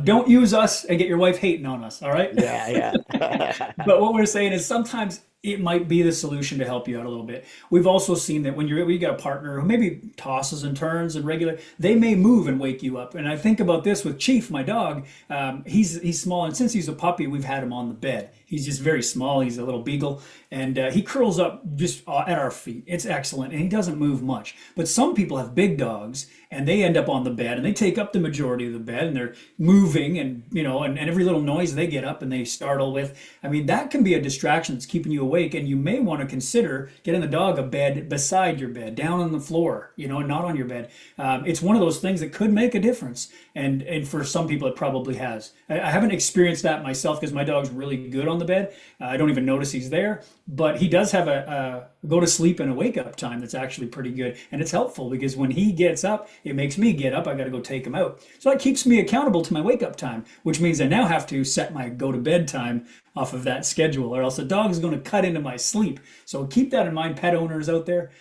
Don't use us and get your wife hating on us. All right. Yeah, But what we're saying is sometimes it might be the solution to help you out a little bit. We've also seen that when you got a partner who maybe tosses and turns and regular, they may move and wake you up. And I think about this with Chief, my dog. He's small, and since he's a puppy, we've had him on the bed. He's just very small. He's a little beagle, and he curls up just at our feet. It's excellent, and he doesn't move much. But some people have big dogs, and they end up on the bed, and they take up the majority of the bed, and they're moving, and and every little noise they get up and they startle with. I mean, that can be a distraction that's keeping you awake, and you may want to consider getting the dog a bed beside your bed, down on the floor, not on your bed. It's one of those things that could make a difference, and for some people it probably has. I haven't experienced that myself because my dog's really good on the bed. I don't even notice he's there, but he does have a go to sleep and a wake up time that's actually pretty good. And it's helpful because when he gets up, it makes me get up. I got to go take him out. So that keeps me accountable to my wake up time, which means I now have to set my go to bed time off of that schedule, or else the dog is going to cut into my sleep. So keep that in mind, pet owners out there.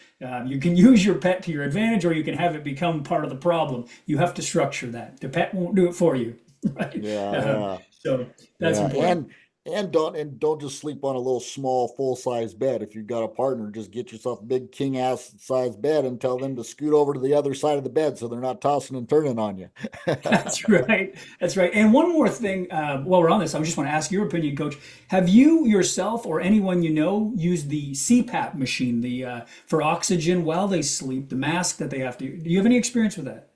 You can use your pet to your advantage, or you can have it become part of the problem. You have to structure that. The pet won't do it for you, right? Yeah, Um, yeah. so that's Yeah, important. and don't just sleep on a little small full size bed. If you've got a partner, just get yourself a big king ass size bed and tell them to scoot over to the other side of the bed so they're not tossing and turning on you. That's right. That's right. And one more thing, while we're on this, I just want to ask your opinion, Coach. Have you yourself or anyone you know used the CPAP machine, the for oxygen while they sleep, the mask that they have to? Do you have any experience with that?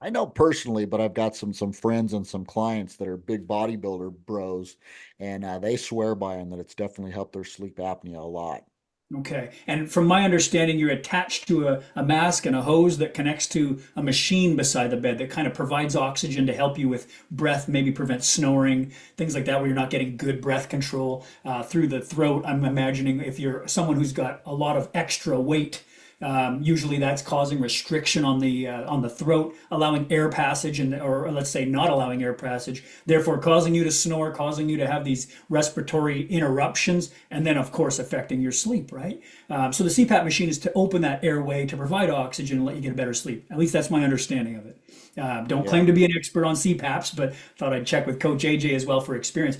I know personally, but I've got some friends and some clients that are big bodybuilder bros, and they swear by them that it's definitely helped their sleep apnea a lot. Okay. And from my understanding, you're attached to a mask and a hose that connects to a machine beside the bed that kind of provides oxygen to help you with breath, maybe prevent snoring, things like that, where you're not getting good breath control through the throat. I'm imagining if you're someone who's got a lot of extra weight, usually that's causing restriction on the throat, allowing air passage, and or let's say not allowing air passage, therefore causing you to snore, causing you to have these respiratory interruptions, and then of course affecting your sleep. Right. So the CPAP machine is to open that airway to provide oxygen and let you get a better sleep. At least that's my understanding of it. Don't Yeah. claim to be an expert on CPAPs, but thought I'd check with Coach AJ as well for experience.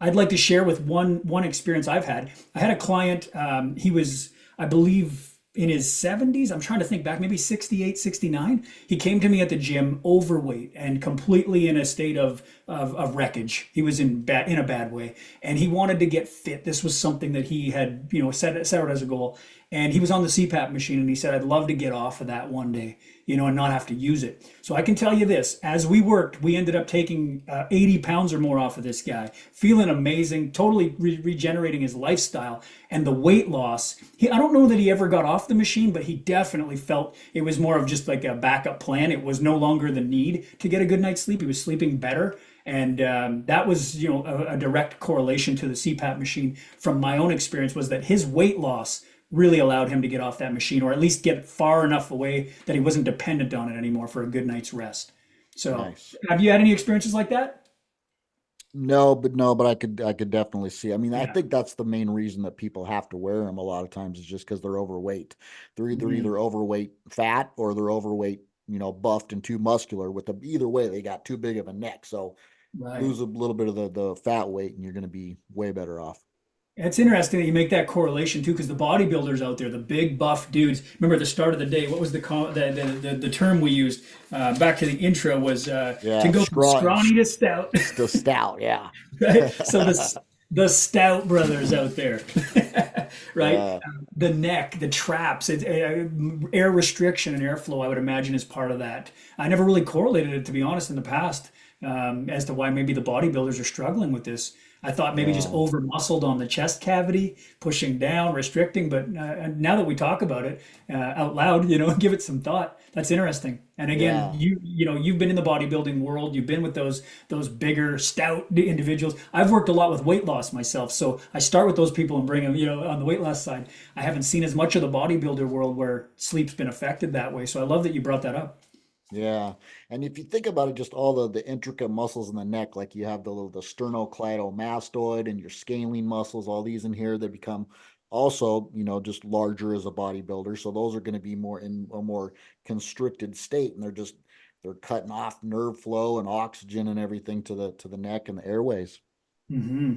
I'd like to share with one experience I've had. I had a client. He was, I believe, in his 70s. I'm trying to think back, maybe 68, 69. He came to me at the gym overweight and completely in a state of wreckage. He was in a bad way, and he wanted to get fit. This was something that he had, set out as a goal. And he was on the CPAP machine, and he said, I'd love to get off of that one day, and not have to use it. So I can tell you this, as we worked, we ended up taking 80 pounds or more off of this guy, feeling amazing, totally regenerating his lifestyle. And the weight loss, I don't know that he ever got off the machine, but he definitely felt it was more of just like a backup plan. It was no longer the need to get a good night's sleep. He was sleeping better. And that was, a direct correlation to the CPAP machine from my own experience, was that his weight loss really allowed him to get off that machine, or at least get far enough away that he wasn't dependent on it anymore for a good night's rest. So, Nice. have you had any experiences like that? No, but I could definitely see. I mean, I Yeah. think that's the main reason that people have to wear them a lot of times is just because they're overweight. They're Mhm. either overweight fat or they're overweight, buffed and too muscular. With the either way, they got too big of a neck. So Right. lose a little bit of the fat weight, and you're going to be way better off. It's interesting that you make that correlation too, because the bodybuilders out there, the big buff dudes. Remember at the start of the day, what was the term we used back to the intro was to Yeah, go from scrawny to stout. the stout. Yeah, Right? So the stout brothers out there, right? yeah, The neck, the traps, air restriction and airflow, I would imagine, is part of that. I never really correlated it, to be honest, in the past, as to why maybe the bodybuilders are struggling with this. I thought maybe just yeah, over muscled on the chest cavity, pushing down, restricting. But now that we talk about it out loud, give it some thought. That's interesting. And again, yeah. you've been in the bodybuilding world. You've been with those bigger, stout individuals. I've worked a lot with weight loss myself, so I start with those people and bring them, on the weight loss side. I haven't seen as much of the bodybuilder world where sleep's been affected that way. So I love that you brought that up. Yeah. And if you think about it, just all the intricate muscles in the neck, like you have the sternocleidomastoid and your scalene muscles, all these in here, they become also, just larger as a bodybuilder. So those are going to be more in a more constricted state, and they're cutting off nerve flow and oxygen and everything to the neck and the airways. Hmm.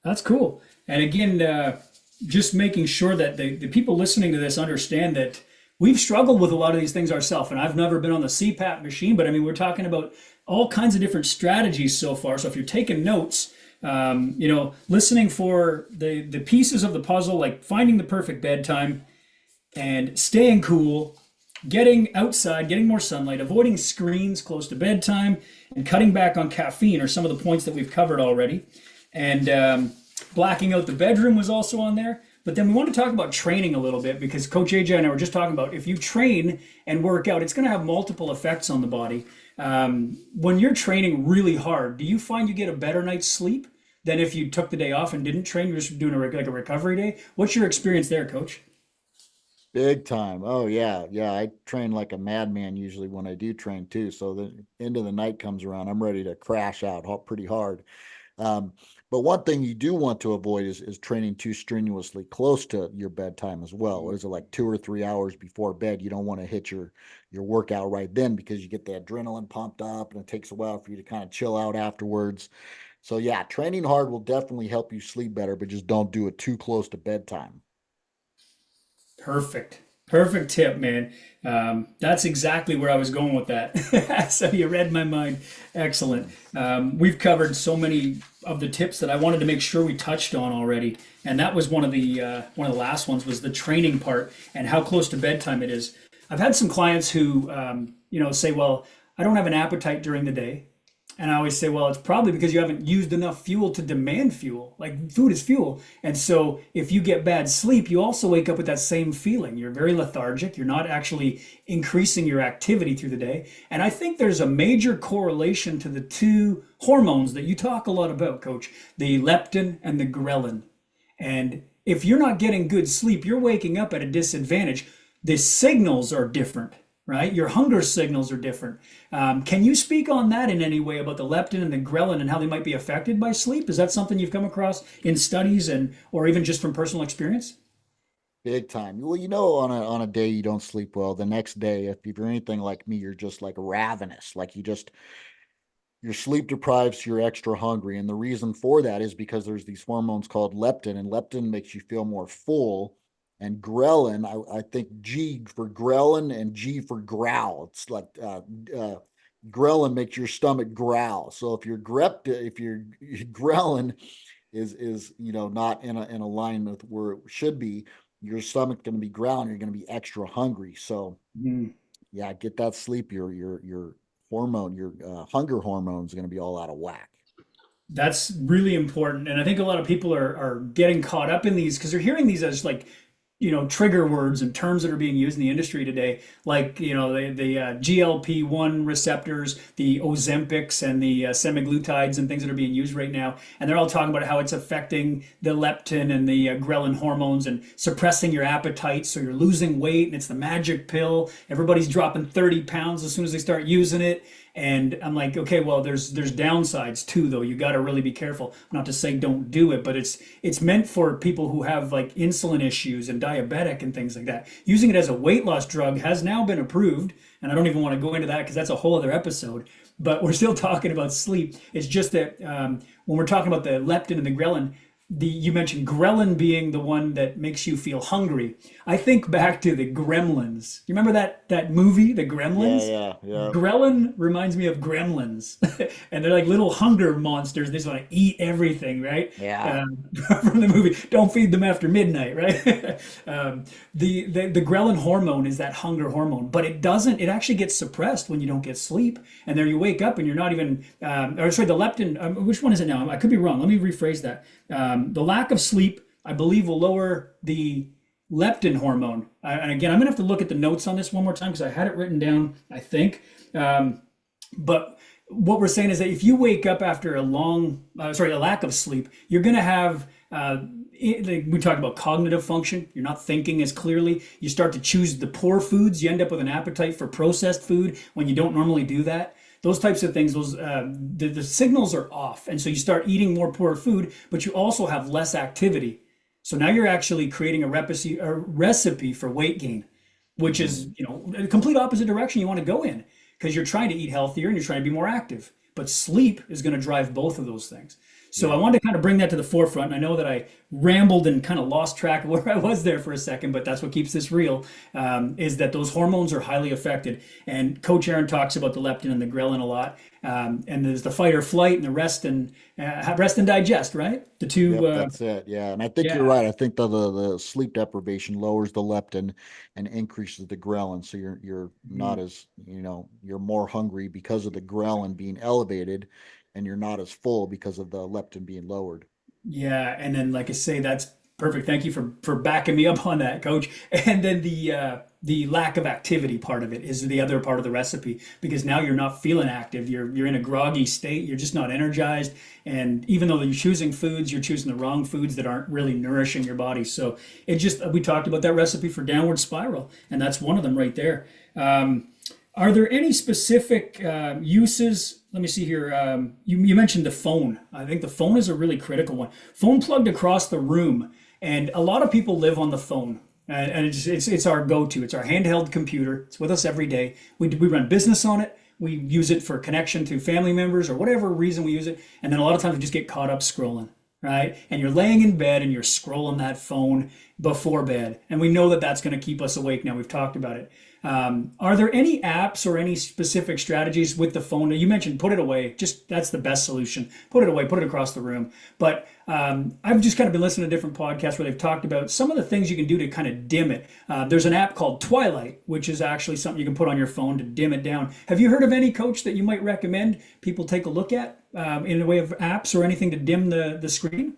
That's cool. And again, just making sure that the people listening to this understand that we've struggled with a lot of these things ourselves. And I've never been on the CPAP machine, but I mean, we're talking about all kinds of different strategies so far. So if you're taking notes, listening for the pieces of the puzzle, like finding the perfect bedtime and staying cool, getting outside, getting more sunlight, avoiding screens close to bedtime, and cutting back on caffeine are some of the points that we've covered already. And blacking out the bedroom was also on there. But then we want to talk about training a little bit, because Coach AJ and I were just talking about if you train and work out, it's going to have multiple effects on the body. When you're training really hard, do you find you get a better night's sleep? than if you took the day off and didn't train. You're just doing like a recovery day. What's your experience there, coach? Big time. Oh yeah, yeah. I train like a madman usually when I do train too. So the end of the night comes around, I'm ready to crash out pretty hard. Um, but one thing you do want to avoid is training too strenuously close to your bedtime as well. What is it, like 2 or 3 hours before bed? You don't want to hit your workout right then because you get the adrenaline pumped up and it takes a while for you to kind of chill out afterwards. So yeah, training hard will definitely help you sleep better, but just don't do it too close to bedtime. Perfect. Perfect tip, man. That's exactly where I was going with that. So you read my mind. Excellent. We've covered so many of the tips that I wanted to make sure we touched on already, and that was one of the last ones was the training part and how close to bedtime it is. I've had some clients who, say, "Well, I don't have an appetite during the day." And I always say, well, it's probably because you haven't used enough fuel to demand fuel. Like food is fuel. And so if you get bad sleep, you also wake up with that same feeling. You're very lethargic. You're not actually increasing your activity through the day. And I think there's a major correlation to the two hormones that you talk a lot about, coach, the leptin and the ghrelin. And if you're not getting good sleep, you're waking up at a disadvantage. The signals are different, right? Your hunger signals are different. Can you speak on that in any way about the leptin and the ghrelin and how they might be affected by sleep? Is that something you've come across in studies and or even just from personal experience? Big time. Well, on a day you don't sleep well, the next day, if you're anything like me, you're just like ravenous. Like you're sleep deprived, so you're extra hungry. And the reason for that is because there's these hormones called leptin, and leptin makes you feel more full. And ghrelin, I think G for ghrelin and G for growl. It's like ghrelin makes your stomach growl. So if your ghrelin is not in alignment with where it should be, your stomach's going to be growling. You're going to be extra hungry. So Mm. yeah, get that sleep. Your hormone, your hunger hormone is going to be all out of whack. That's really important. And I think a lot of people are getting caught up in these because they're hearing these as like, trigger words and terms that are being used in the industry today, like, the GLP-1 receptors, the Ozempics and the semaglutides and things that are being used right now. And they're all talking about how it's affecting the leptin and the ghrelin hormones and suppressing your appetite. So you're losing weight and it's the magic pill. Everybody's dropping 30 pounds as soon as they start using it. And I'm like, okay, well, there's downsides too, though. You got to really be careful. Not to say don't do it, but it's meant for people who have like insulin issues and diabetic and things like that. Using it as a weight loss drug has now been approved, and I don't even want to go into that because that's a whole other episode. But we're still talking about sleep. It's just that when we're talking about the leptin and the ghrelin, you mentioned ghrelin being the one that makes you feel hungry. I think back to the Gremlins. You remember that movie, The Yeah, Gremlins? yeah, yeah. Ghrelin reminds me of gremlins, and they're like little hunger monsters. They just want to eat everything, right? Yeah. From the movie, don't feed them after midnight, right? The ghrelin hormone is that hunger hormone, but it doesn't. It actually gets suppressed when you don't get sleep, and there you wake up and you're not even. Or sorry, the leptin. Which one is it now? I could be wrong. Let me rephrase that. The lack of sleep, I believe, will lower the leptin hormone. And again, I'm gonna have to look at the notes on this one more time because I had it written down, I think. But what we're saying is that if you wake up after a lack of sleep, you're gonna have. We talked about cognitive function. You're not thinking as clearly. You start to choose the poor foods. You end up with an appetite for processed food when you don't normally do that. Those types of things, the signals are off, and so you start eating more poor food, but you also have less activity. So now you're actually creating a recipe for weight gain, which is, Mhm. a complete opposite direction you want to go in because you're trying to eat healthier and you're trying to be more active. But sleep is going to drive both of those things. So I Yeah. wanted to kind of bring that to the forefront. And I know that I rambled and kind of lost track of where I was there for a second, but that's what keeps this real, is that those hormones are highly affected. And Coach Aaron talks about the leptin and the ghrelin a lot. And there's the fight or flight and the rest and digest, right? The two, Yep, that's it. Yeah, and I think you're yeah. right. I think the sleep deprivation lowers the leptin and increases the ghrelin, so you're not as you're more hungry because of the ghrelin being elevated, and you're not as full because of the leptin being lowered. Yeah, and then like I say, that's perfect. Thank you for backing me up on that, Coach. And then the lack of activity part of it is the other part of the recipe, because now you're not feeling active. You're in a groggy state. You're just not energized. And even though you're choosing foods, you're choosing the wrong foods that aren't really nourishing your body. So it just, we talked about that recipe for downward spiral, and that's one of them right there. Are there any specific uses? Let me see here. You mentioned the phone. I think the phone is a really critical one. Phone plugged across the room, and a lot of people live on the phone. And it's our go-to. It's our handheld computer. It's with us every day. We run business on it. We use it for connection to family members or whatever reason we use it. And then a lot of times we just get caught up scrolling, right? And you're laying in bed and you're scrolling that phone before bed. And we know that that's going to keep us awake now. We've talked about it. Are there any apps or any specific strategies with the phone? You mentioned put it away. Just that's the best solution. Put it away, put it across the room. But I've just kind of been listening to different podcasts where they've talked about some of the things you can do to kind of dim it. There's an app called Twilight, which is actually something you can put on your phone to dim it down. Have you heard of any, Coach, that you might recommend people take a look at in the way of apps or anything to dim the screen?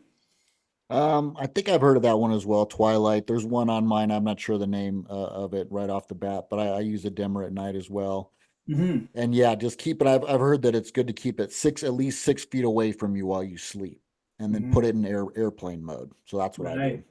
I think I've heard of that one as well. Twilight. There's one on mine. I'm not sure the name of it right off the bat, but I use a dimmer at night as well. Hmm. And yeah, just keep it. I've heard that it's good to keep it at least 6 feet away from you while you sleep, and then put Hmm. it in airplane mode. So that's what I do. Right.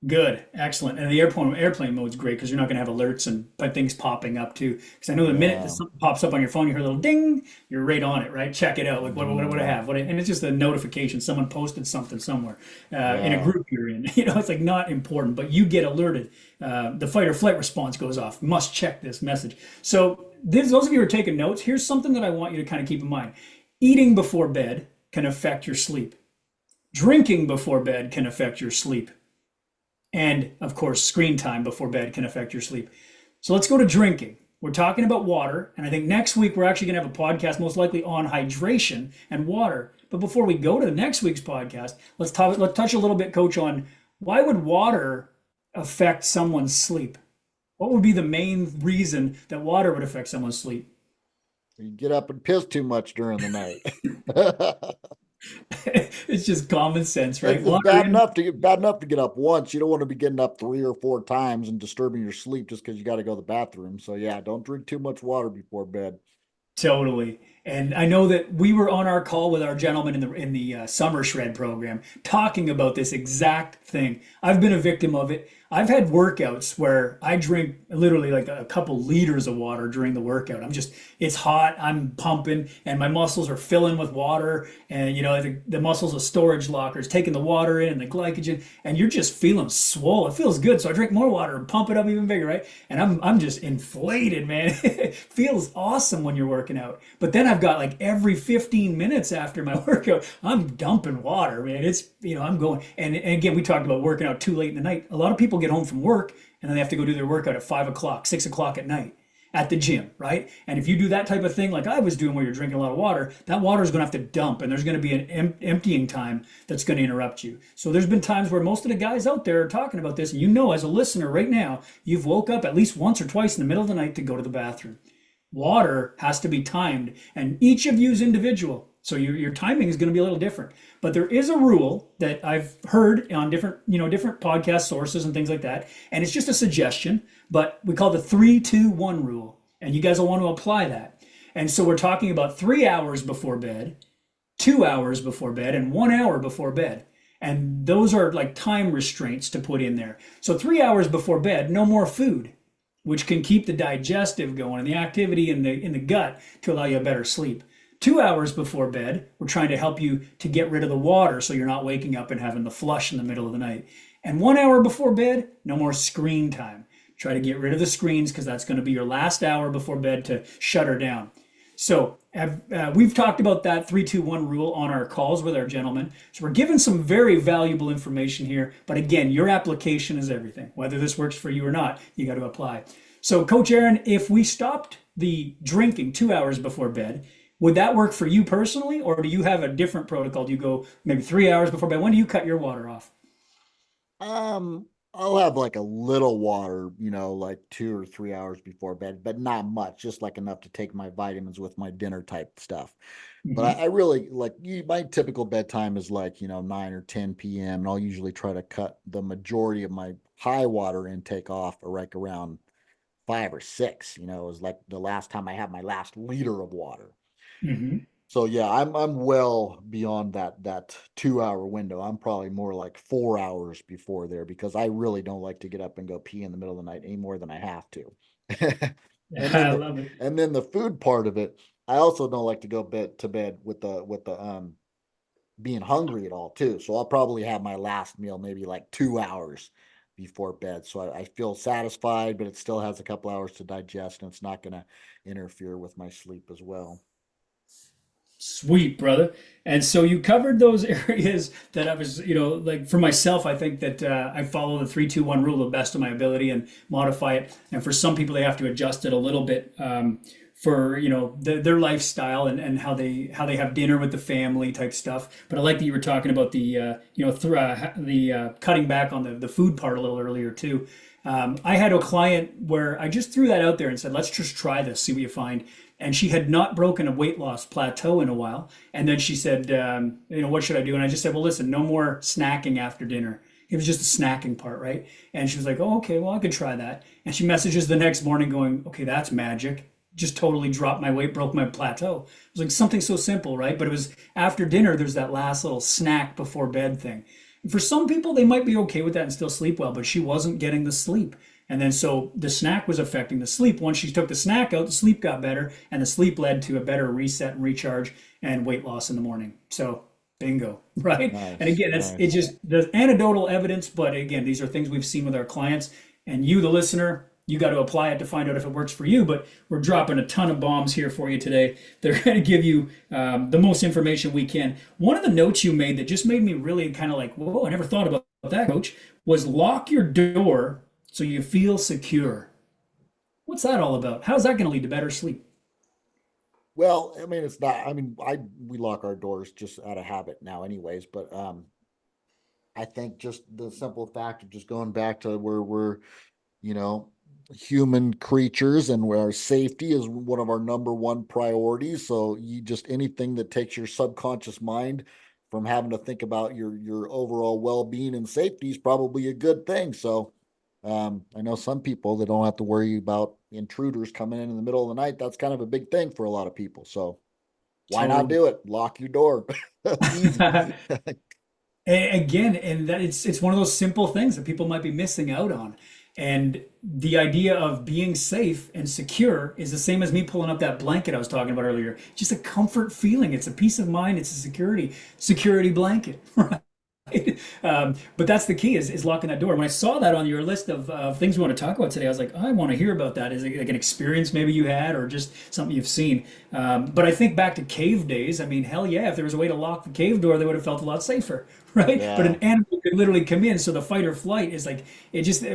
Good, excellent. And the airplane mode's great because you're not going to have alerts and things popping up too. Because I know the minute that Yeah. something pops up on your phone, you hear a little ding, you're right on it, right? Check it out. Like what would I Mhm. have? And it's just a notification. Someone posted something somewhere in a Yeah. group you're in. It's like not important, but you get alerted. The fight or flight response goes off. Must check this message. So those of you who are taking notes, here's something that I want you to kind of keep in mind. Eating before bed can affect your sleep. Drinking before bed can affect your sleep. And of course, screen time before bed can affect your sleep. So let's go to drinking. We're talking about water. And I think next week we're actually going to have a podcast, most likely on hydration and water. But before we go to the next week's podcast, let's touch a little bit, Coach, on why would water affect someone's sleep? What would be the main reason that water would affect someone's sleep? You get up and piss too much during the night. It's just common sense, right? It's Water in. bad enough to get up once. You don't want to be getting up 3 or 4 times and disturbing your sleep just because you got to go to the bathroom. So yeah, don't drink too much water before bed. Totally. And I know that we were on our call with our gentleman in the summer shred program talking about this exact thing. I've been a victim of it. I've had workouts where I drink literally like a couple liters of water during the workout. It's hot, I'm pumping, and my muscles are filling with water. And, the muscles are storage lockers, taking the water in and the glycogen, and you're just feeling swole. It feels good. So I drink more water and pump it up even bigger, right? And I'm just inflated, man. It feels awesome when you're working out. But then I've got like every 15 minutes after my workout, I'm dumping water, man. I'm going. And again, we talked about working out too late in the night. A lot of people get home from work and then they have to go do their workout at 5 o'clock, 6 o'clock at night at the gym, right? And if you do that type of thing like I was doing where you're drinking a lot of water, that water is going to have to dump and there's going to be an emptying time that's going to interrupt you. So there's been times where most of the guys out there are talking about this, and as a listener right now, you've woke up at least once or twice in the middle of the night to go to the bathroom. Water has to be timed, and each of you is individual. So your timing is going to be a little different. But there is a rule that I've heard on different podcast sources and things like that. And it's just a suggestion, but we call the 3-2-1 rule. And you guys will want to apply that. And so we're talking about 3 hours before bed, 2 hours before bed, and 1 hour before bed. And those are like time restraints to put in there. So 3 hours before bed, no more food, which can keep the digestive going and the activity in the gut to allow you a better sleep. 2 hours before bed, we're trying to help you to get rid of the water so you're not waking up and having the flush in the middle of the night. And 1 hour before bed, no more screen time. Try to get rid of the screens because that's going to be your last hour before bed to shut her down. So we've talked about that 3-2-1 rule on our calls with our gentlemen. So we're giving some very valuable information here. But again, your application is everything. Whether this works for you or not, you got to apply. So Coach Aaron, if we stopped the drinking 2 hours before bed, would that work for you personally, or do you have a different protocol? Do you go maybe 3 hours before bed? When do you cut your water off? I'll have like a little water, like 2 or 3 hours before bed, but not much, just like enough to take my vitamins with my dinner type stuff. But Hmm. I really like my typical bedtime is like, 9 or 10 p.m. And I'll usually try to cut the majority of my high water intake off like around 5 or 6. You know, it was like the last time I had my last liter of water. Hmm. So yeah, I'm well beyond that 2 hour window. I'm probably more like 4 hours before there because I really don't like to get up and go pee in the middle of the night any more than I have to. And then I the love it. food part of it, I also don't like to go to bed with the being hungry at all too. So I'll probably have my last meal maybe like 2 hours before bed. So I feel satisfied, but it still has a couple hours to digest and it's not going to interfere with my sleep as well. Sweet, brother. And so you covered those areas that I was, like for myself, I think that I follow the 3-2-1 rule to the best of my ability and modify it. And for some people, they have to adjust it a little bit for, their lifestyle and how they have dinner with the family type stuff. But I like that you were talking about the, cutting back on the food part a little earlier too. I had a client where I just threw that out there and said, let's just try this, see what you find. And she had not broken a weight loss plateau in a while. And then she said, what should I do? And I just said, well, listen, no more snacking after dinner. It was just the snacking part, right? And she was like, oh, okay, well, I could try that. And she messages the next morning going, okay, that's magic. Just totally dropped my weight, broke my plateau. It was like something so simple, right? But it was after dinner, there's that last little snack before bed thing. For some people, they might be okay with that and still sleep well, but she wasn't getting the sleep. And then so the snack was affecting the sleep. Once she took the snack out, the sleep got better, and the sleep led to a better reset and recharge and weight loss in the morning. So bingo, right? And Nice, again, it's nice. just the anecdotal evidence, but again, these are things we've seen with our clients. And you, the listener, you got to apply it to find out if it works for you. But we're dropping a ton of bombs here for you today. They're going to give you the most information we can. One of the notes you made that just made me really kind of like, whoa, I never thought about that, coach, was lock your door so you feel secure. What's that all about? How's that going to lead to better sleep? Well, I mean, it's not, I mean, we lock our doors just out of habit now anyways, but, I think just the simple fact of just going back to where we're, you know, human creatures and where our safety is one of our number one priorities. So you just anything that takes your subconscious mind from having to think about your overall well-being and safety is probably a good thing. So I know some people that don't have to worry about intruders coming in the middle of the night. That's kind of a big thing for a lot of people. So why not Totally. do it? Lock your door. Easy. Again, and that it's one of those simple things that people might be missing out on. And the idea of being safe and secure is the same as me pulling up that blanket I was talking about earlier. Just a comfort feeling. It's a peace of mind. It's a security blanket. Right? But that's the key is locking that door. When I saw that on your list of things we want to talk about today, I was like, oh, I want to hear about that. Is it like an experience maybe you had or just something you've seen? But I think back to cave days. I mean, hell yeah, if there was a way to lock the cave door, they would have felt a lot safer, right? But an Yeah. animal could literally come in. So the fight or flight is like,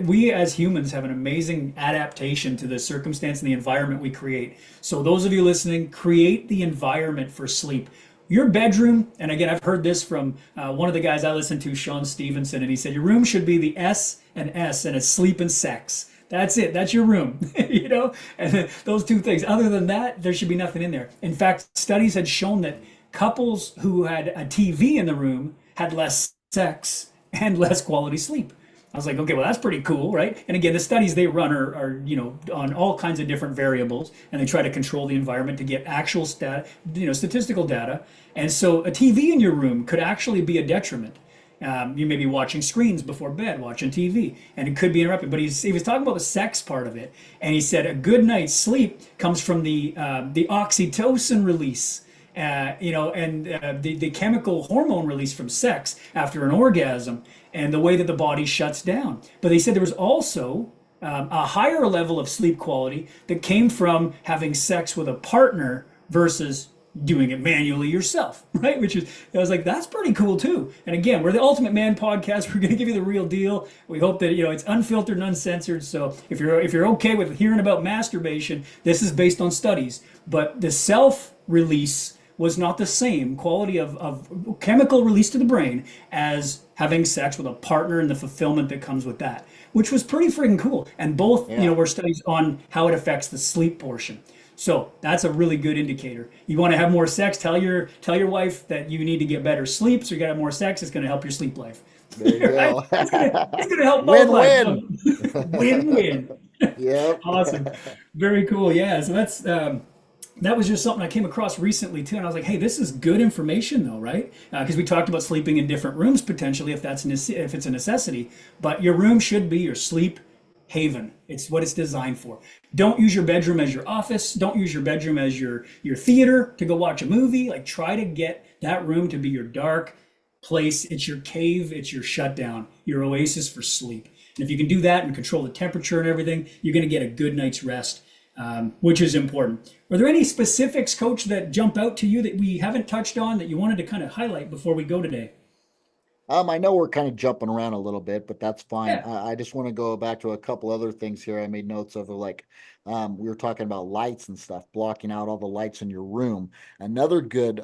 we as humans have an amazing adaptation to the circumstance and the environment we create. So those of you listening, create the environment for sleep. Your bedroom, and again, I've heard this from one of the guys I listen to, Sean Stevenson, and he said your room should be the S, and it's sleep and sex. That's it. That's your room, and those two things. Other than that, there should be nothing in there. In fact, studies had shown that couples who had a TV in the room had less sex and less quality sleep. I was like, okay, well, that's pretty cool, right? And again, the studies they run are on all kinds of different variables, and they try to control the environment to get actual statistical data. And so, a TV in your room could actually be a detriment. You may be watching screens before bed, watching TV, and it could be interrupted. But he was talking about the sex part of it, and he said a good night's sleep comes from the oxytocin release. The chemical hormone release from sex after an orgasm and the way that the body shuts down. But they said there was also a higher level of sleep quality that came from having sex with a partner versus doing it manually yourself, right? I was like, that's pretty cool too. And again, we're the Ultimate Man podcast. We're going to give you the real deal. We hope that it's unfiltered and uncensored. So if you're okay with hearing about masturbation, this is based on studies. But the self release was not the same quality of chemical release to the brain as having sex with a partner and the fulfillment that comes with that, which was pretty freaking cool. And both, Yeah. were studies on how it affects the sleep portion. So that's a really good indicator. You want to have more sex? Tell your wife that you need to get better sleep. So you got to have more sex. It's going to help your sleep life. There you Right? go. It's gonna help both lives. Win-win. Win-win. Yep. Awesome. Very cool. Yeah. So that was just something I came across recently too, and I was like, "Hey, this is good information, though, right?" Because we talked about sleeping in different rooms potentially, if it's a necessity. But your room should be your sleep haven. It's what it's designed for. Don't use your bedroom as your office. Don't use your bedroom as your theater to go watch a movie. Like, try to get that room to be your dark place. It's your cave. It's your shutdown. Your oasis for sleep. And if you can do that and control the temperature and everything, you're going to get a good night's rest, which is important. Are there any specifics, Coach, that jump out to you that we haven't touched on that you wanted to kind of highlight before we go today? I know we're kind of jumping around a little bit, but that's fine. Yeah. I just want to go back to a couple other things here. I made notes of like we were talking about lights and stuff, blocking out all the lights in your room. Another good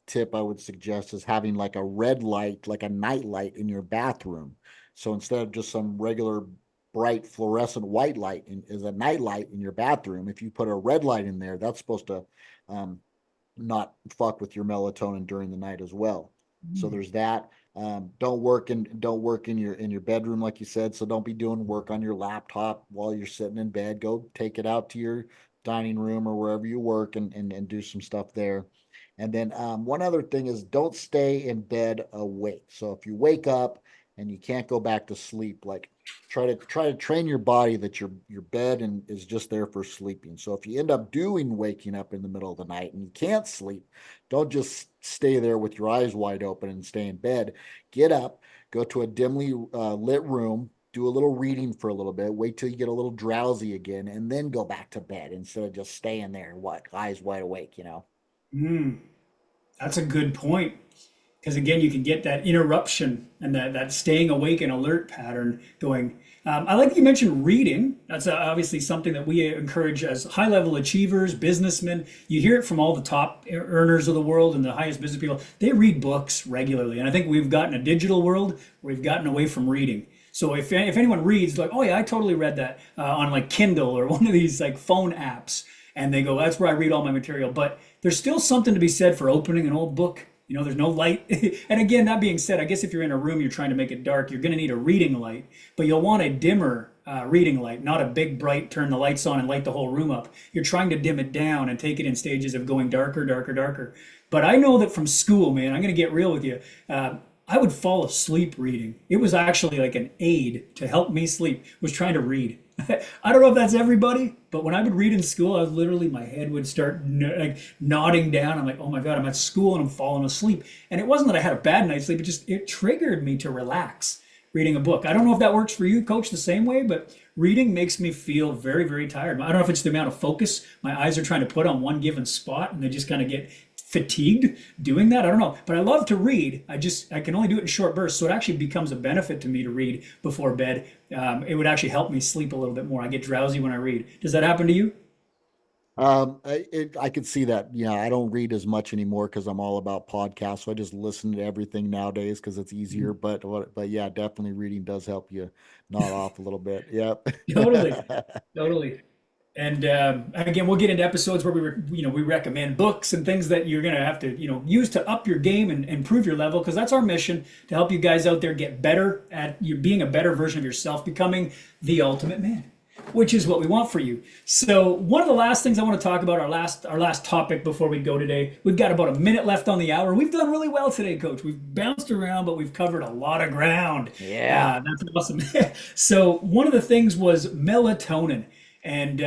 tip I would suggest is having like a red light, like a night light in your bathroom. So instead of just some regular bright fluorescent white light is a night light in your bathroom. If you put a red light in there, that's supposed to um, not fuck with your melatonin during the night as well. So there's that. Don't work in your bedroom like you said. So don't be doing work on your laptop while you're sitting in bed. Go take it out to your dining room or wherever you work and do some stuff there. And then one other thing is don't stay in bed awake. So if you wake up and you can't go back to sleep, like try to train your body that your bed and is just there for sleeping. So if you end up doing waking up in the middle of the night and you can't sleep, don't just stay there with your eyes wide open and stay in bed. Get up, go to a dimly lit room, do a little reading for a little bit, wait till you get a little drowsy again, and then go back to bed instead of just staying there, what, eyes wide awake. Mm, that's a good point. Because again, you can get that interruption and that staying awake and alert pattern going. I like that you mentioned reading. That's obviously something that we encourage as high level achievers, businessmen. You hear it from all the top earners of the world and the highest business people. They read books regularly. And I think we've gotten a digital world where we've gotten away from reading. So if anyone reads, like, oh yeah, I totally read that on like Kindle or one of these like phone apps, and they go, that's where I read all my material. But there's still something to be said for opening an old book. There's no light. And again, that being said, I guess if you're in a room, you're trying to make it dark, you're going to need a reading light, but you'll want a dimmer reading light, not a big, bright, turn the lights on and light the whole room up. You're trying to dim it down and take it in stages of going darker, darker, darker. But I know that from school, man, I'm going to get real with you. I would fall asleep reading. It was actually like an aid to help me sleep, was trying to read. I don't know if that's everybody, but when I would read in school, I was literally, my head would start like nodding down. I'm like, oh my God, I'm at school and I'm falling asleep. And it wasn't that I had a bad night's sleep, it triggered me to relax reading a book. I don't know if that works for you, Coach, the same way, but reading makes me feel very, very tired. I don't know if it's the amount of focus my eyes are trying to put on one given spot and they just kind of get fatigued doing that. I don't know, but I love to read. I can only do it in short bursts, so it actually becomes a benefit to me to read before bed. It would actually help me sleep a little bit more. I get drowsy when I read. Does that happen to you? I could see that. Yeah, I don't read as much anymore because I'm all about podcasts. So I just listen to everything nowadays because it's easier. But yeah, definitely reading does help you nod off a little bit. Yep. Totally, totally. And again, we'll get into episodes where we recommend books and things that you're gonna have to use to up your game and improve your level, because that's our mission, to help you guys out there get better at you being a better version of yourself, becoming the ultimate man, which is what we want for you. So one of the last things I want to talk about, our last topic before we go today. We've got about a minute left on the hour. We've done really well today, Coach. We've bounced around, but we've covered a lot of ground. Yeah. That's awesome. So one of the things was melatonin. And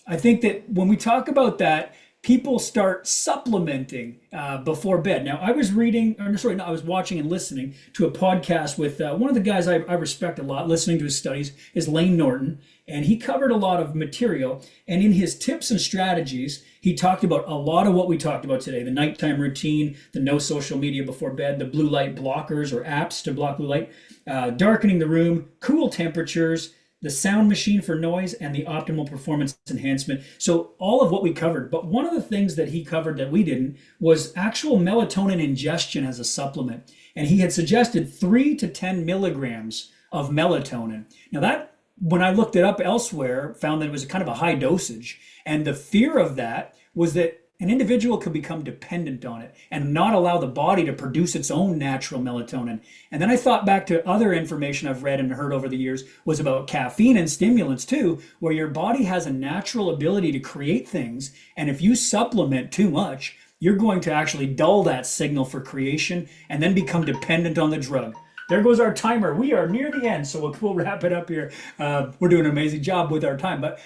I think that when we talk about that, people start supplementing before bed. Now, I was reading, or sorry, no, I was watching and listening to a podcast with one of the guys I respect a lot, listening to his studies, is Lane Norton. And he covered a lot of material. And in his tips and strategies, he talked about a lot of what we talked about today: the nighttime routine, the no social media before bed, the blue light blockers or apps to block blue light, darkening the room, cool temperatures, the sound machine for noise, and the optimal performance enhancement. So all of what we covered. But one of the things that he covered that we didn't was actual melatonin ingestion as a supplement. And he had suggested 3 to 10 milligrams of melatonin. Now that, when I looked it up elsewhere, found that it was kind of a high dosage. And the fear of that was that an individual could become dependent on it and not allow the body to produce its own natural melatonin. And then I thought back to other information I've read and heard over the years was about caffeine and stimulants too, where your body has a natural ability to create things. And if you supplement too much, you're going to actually dull that signal for creation and then become dependent on the drug. There goes our timer. We are near the end, so we'll wrap it up here. We're doing an amazing job with our time, but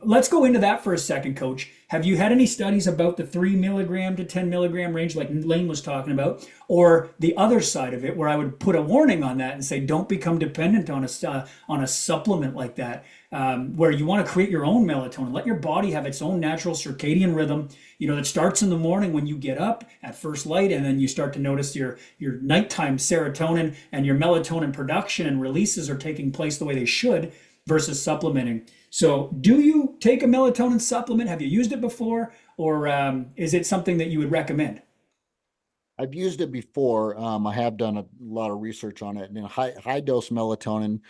let's go into that for a second, Coach. Have you had any studies about the 3 milligram to 10 milligram range, like Lane was talking about, or the other side of it, where I would put a warning on that and say, don't become dependent on a supplement like that, where you want to create your own melatonin. Let your body have its own natural circadian rhythm. That starts in the morning when you get up at first light, and then you start to notice your nighttime serotonin and your melatonin production and releases are taking place the way they should versus supplementing. So do you take a melatonin supplement? Have you used it before? Or is it something that you would recommend? I've used it before. I have done a lot of research on it. High dose melatonin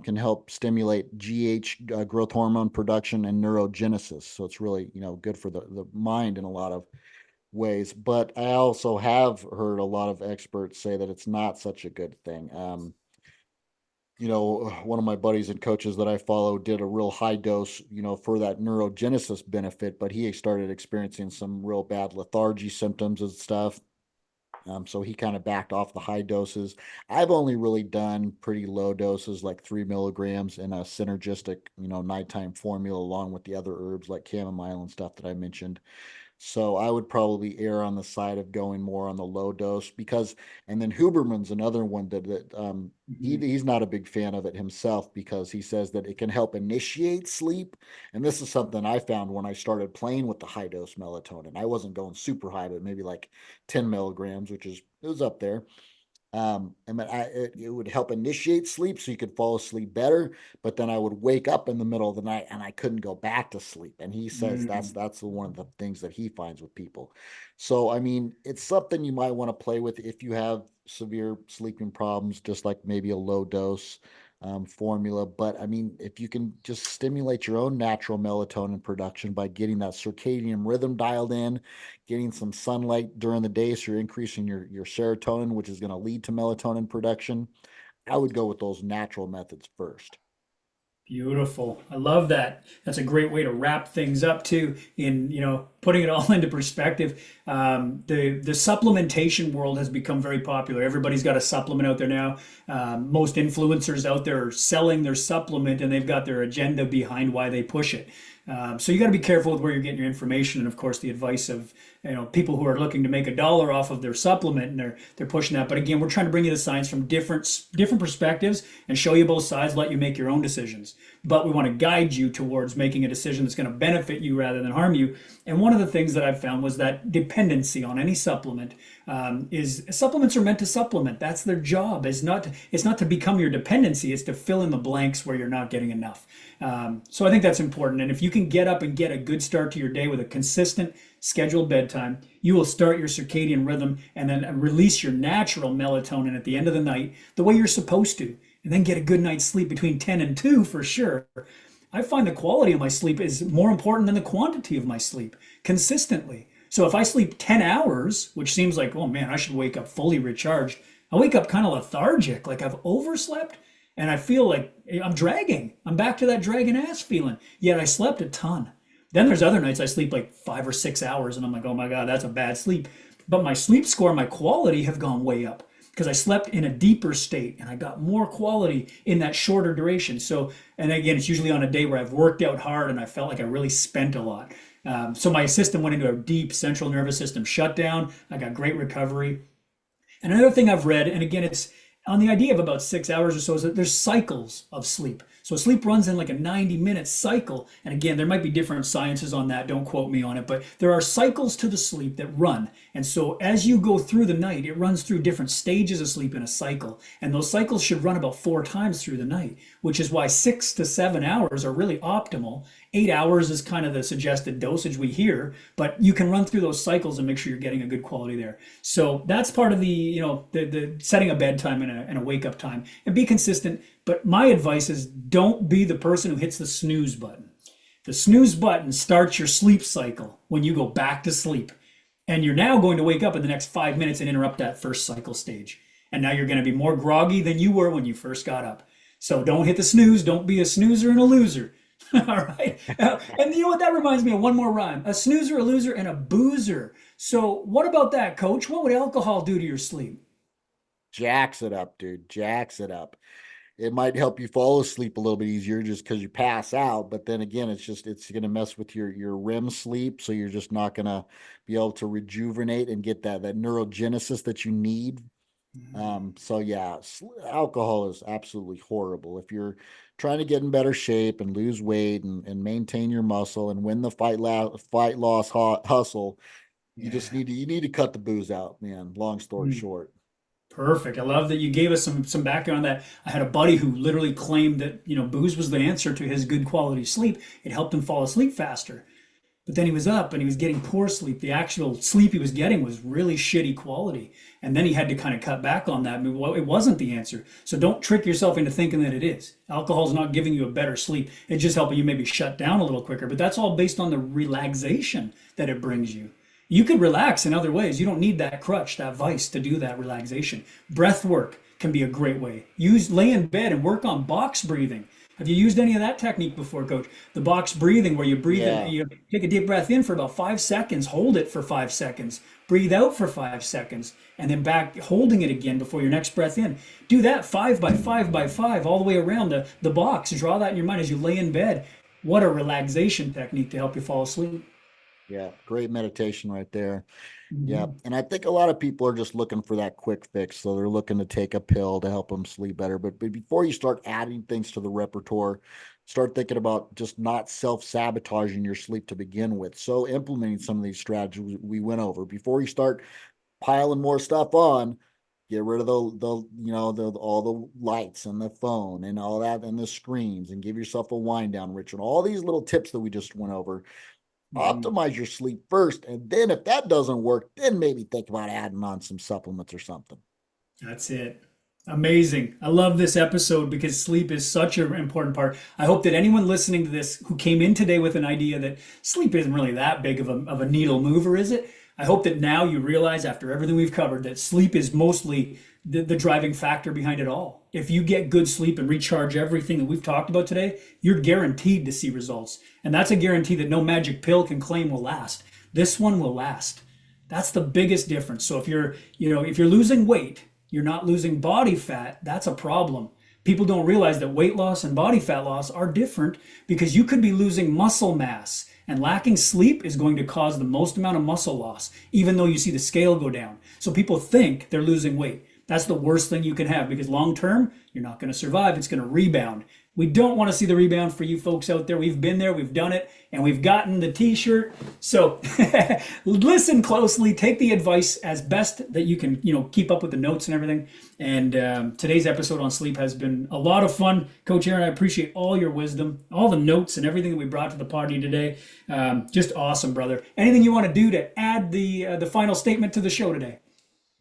can help stimulate GH, growth hormone production, and neurogenesis. So it's really good for the mind in a lot of ways. But I also have heard a lot of experts say that it's not such a good thing. One of my buddies and coaches that I follow did a real high dose, for that neurogenesis benefit, but he started experiencing some real bad lethargy symptoms and stuff. So he kind of backed off the high doses. I've only really done pretty low doses, like 3 milligrams in a synergistic, nighttime formula, along with the other herbs like chamomile and stuff that I mentioned. So I would probably err on the side of going more on the low dose and then Huberman's another one that Mhm. he's not a big fan of it himself because he says that it can help initiate sleep. And this is something I found when I started playing with the high dose melatonin. I wasn't going super high, but maybe like 10 milligrams, it was up there. And then it would help initiate sleep so you could fall asleep better. But then I would wake up in the middle of the night and I couldn't go back to sleep. And he says Mm. that's one of the things that he finds with people. So I mean, it's something you might want to play with if you have severe sleeping problems, just like maybe a low dose formula. But I mean, if you can just stimulate your own natural melatonin production by getting that circadian rhythm dialed in, getting some sunlight during the day, so you're increasing your serotonin, which is going to lead to melatonin production. I would go with those natural methods first. Beautiful. I love that. That's a great way to wrap things up too, in, putting it all into perspective. The supplementation world has become very popular. Everybody's got a supplement out there now. Most influencers out there are selling their supplement and they've got their agenda behind why they push it. So you got to be careful with where you're getting your information, and of course the advice of people who are looking to make a dollar off of their supplement, and they're pushing that. But again, we're trying to bring you the science from different perspectives and show you both sides, let you make your own decisions. But we want to guide you towards making a decision that's going to benefit you rather than harm you. And one of the things that I've found was that dependency on any supplement is supplements are meant to supplement. That's their job. It's not to become your dependency. It's to fill in the blanks where you're not getting enough. So I think that's important. And if you can get up and get a good start to your day with a consistent scheduled bedtime, you will start your circadian rhythm and then release your natural melatonin at the end of the night the way you're supposed to, and then get a good night's sleep between 10 and 2 for sure. I find the quality of my sleep is more important than the quantity of my sleep consistently. So if I sleep 10 hours, which seems like, oh man, I should wake up fully recharged, I wake up kind of lethargic, like I've overslept, and I feel like I'm dragging. I'm back to that dragging ass feeling. Yet I slept a ton. Then there's other nights I sleep like 5 or 6 hours and I'm like, oh my God, that's a bad sleep. But my sleep score, my quality have gone way up because I slept in a deeper state and I got more quality in that shorter duration. So, and again, it's usually on a day where I've worked out hard and I felt like I really spent a lot. So my system went into a deep central nervous system shutdown. I got great recovery. And another thing I've read, and again, it's on the idea of about 6 hours or so, is that there's cycles of sleep. So sleep runs in like a 90-minute cycle. And again, there might be different sciences on that. Don't quote me on it, but there are cycles to the sleep that run. And so as you go through the night, it runs through different stages of sleep in a cycle. And those cycles should run about 4 times through the night, which is why 6 to 7 hours are really optimal. 8 hours is kind of the suggested dosage we hear, but you can run through those cycles and make sure you're getting a good quality there. So that's part of the setting a bedtime and a wake up time, and be consistent. But my advice is don't be the person who hits the snooze button. The snooze button starts your sleep cycle when you go back to sleep. And you're now going to wake up in the next 5 minutes and interrupt that first cycle stage. And now you're going to be more groggy than you were when you first got up. So don't hit the snooze. Don't be a snoozer and a loser. All right. And you know what? That reminds me of one more rhyme: a snoozer, a loser, and a boozer. So what about that, coach? What would alcohol do to your sleep? Jacks it up, dude. Jacks it up. It might help you fall asleep a little bit easier just because you pass out. But then again, it's going to mess with your REM sleep. So you're just not going to be able to rejuvenate and get that neurogenesis that you need. So yeah, alcohol is absolutely horrible. If you're trying to get in better shape and lose weight and maintain your muscle and win the fight loss hustle, Yeah. you need to cut the booze out, man. Long story Mm. short. Perfect. I love that you gave us some background on that. I had a buddy who literally claimed that, booze was the answer to his good quality sleep. It helped him fall asleep faster. But then he was up and he was getting poor sleep. The actual sleep he was getting was really shitty quality. And then he had to kind of cut back on that. I mean, well, it wasn't the answer. So don't trick yourself into thinking that it is. Alcohol's not giving you a better sleep. It's just helping you maybe shut down a little quicker. But that's all based on the relaxation that it brings you. You could relax in other ways. You don't need that crutch, that vice to do that relaxation. Breath work can be a great way. Lay in bed and work on box breathing. Have you used any of that technique before, Coach? The box breathing, where you breathe in, Yeah. you take a deep breath in for about 5 seconds, hold it for 5 seconds, breathe out for 5 seconds, and then back holding it again before your next breath in. Do that 5 by 5 by 5 all the way around the box. Draw that in your mind as you lay in bed. What a relaxation technique to help you fall asleep. Yeah. Great meditation right there. Yeah. Mhm. And I think a lot of people are just looking for that quick fix. So they're looking to take a pill to help them sleep better. But before you start adding things to the repertoire, start thinking about just not self-sabotaging your sleep to begin with. So implementing some of these strategies we went over before you start piling more stuff on. Get rid of all the lights and the phone and all that and the screens, and give yourself a wind down ritual. All these little tips that we just went over. Mhm. Optimize your sleep first, and then if that doesn't work, then maybe think about adding on some supplements or something. That's it. Amazing. I love this episode because sleep is such an important part. I hope that anyone listening to this who came in today with an idea that sleep isn't really that big of a needle mover, is it? I hope that now you realize, after everything we've covered, that sleep is mostly the driving factor behind it all. If you get good sleep and recharge everything that we've talked about today, you're guaranteed to see results. And that's a guarantee that no magic pill can claim will last. This one will last. That's the biggest difference. So if you're losing weight, you're not losing body fat, that's a problem. People don't realize that weight loss and body fat loss are different, because you could be losing muscle mass, and lacking sleep is going to cause the most amount of muscle loss, even though you see the scale go down. So people think they're losing weight. That's the worst thing you can have, because long term, you're not going to survive. It's going to rebound. We don't want to see the rebound for you folks out there. We've been there, we've done it, and we've gotten the t-shirt. So listen closely, take the advice as best that you can, keep up with the notes and everything. And today's episode on sleep has been a lot of fun. Coach Aaron, I appreciate all your wisdom, all the notes and everything that we brought to the party today. Just awesome, brother. Anything you want to do to add the final statement to the show today?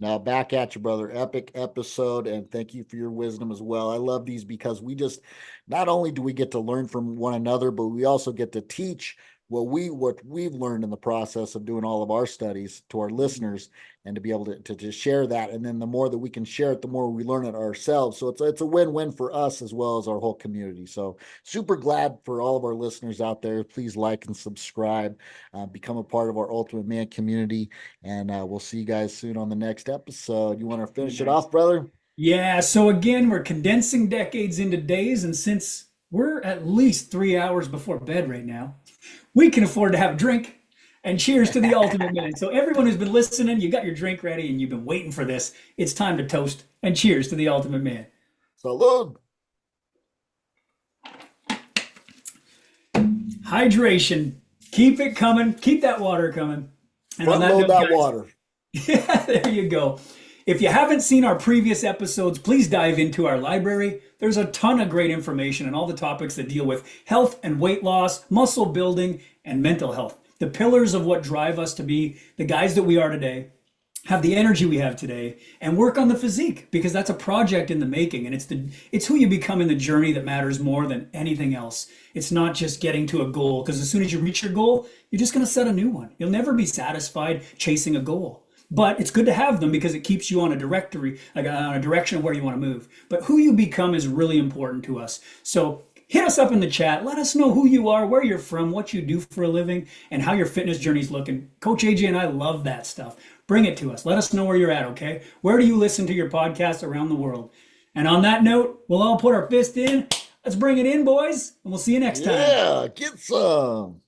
Now back at you, brother. Epic episode, and thank you for your wisdom as well. I love these because we just not only do we get to learn from one another, but we also get to teach what we've learned in the process of doing all of our studies to our listeners, and to be able to just share that. And then the more that we can share it, the more we learn it ourselves. So it's a win-win for us as well as our whole community. So super glad for all of our listeners out there. Please like and subscribe, become a part of our Ultimate Man community. And we'll see you guys soon on the next episode. You want to finish it Nice. off, brother? Yeah, so again, we're condensing decades into days, and since we're at least 3 hours before bed right now, we can afford to have a drink. And cheers to the ultimate man. So everyone who's been listening, you got your drink ready and you've been waiting for this. It's time to toast, and cheers to the ultimate man. Salud. Hydration. Keep it coming. Keep that water coming. And on Front that load note, that guys, water. yeah, there you go. If you haven't seen our previous episodes, please dive into our library. There's a ton of great information on all the topics that deal with health and weight loss, muscle building, and mental health. The pillars of what drive us to be the guys that we are today. have the energy we have today and work on the physique, because that's a project in the making, and it's who you become in the journey that matters more than anything else. It's not just getting to a goal, because as soon as you reach your goal, you're just going to set a new one. You'll never be satisfied chasing a goal. But it's good to have them because it keeps you on a directory, like on a direction of where you want to move. But who you become is really important to us. So hit us up in the chat. Let us know who you are, where you're from, what you do for a living, and how your fitness journey's looking. Coach AJ and I love that stuff. Bring it to us. Let us know where you're at, okay? Where do you listen to your podcast around the world? And on that note, we'll all put our fist in. Let's bring it in, boys, and we'll see you next time. Yeah, get some.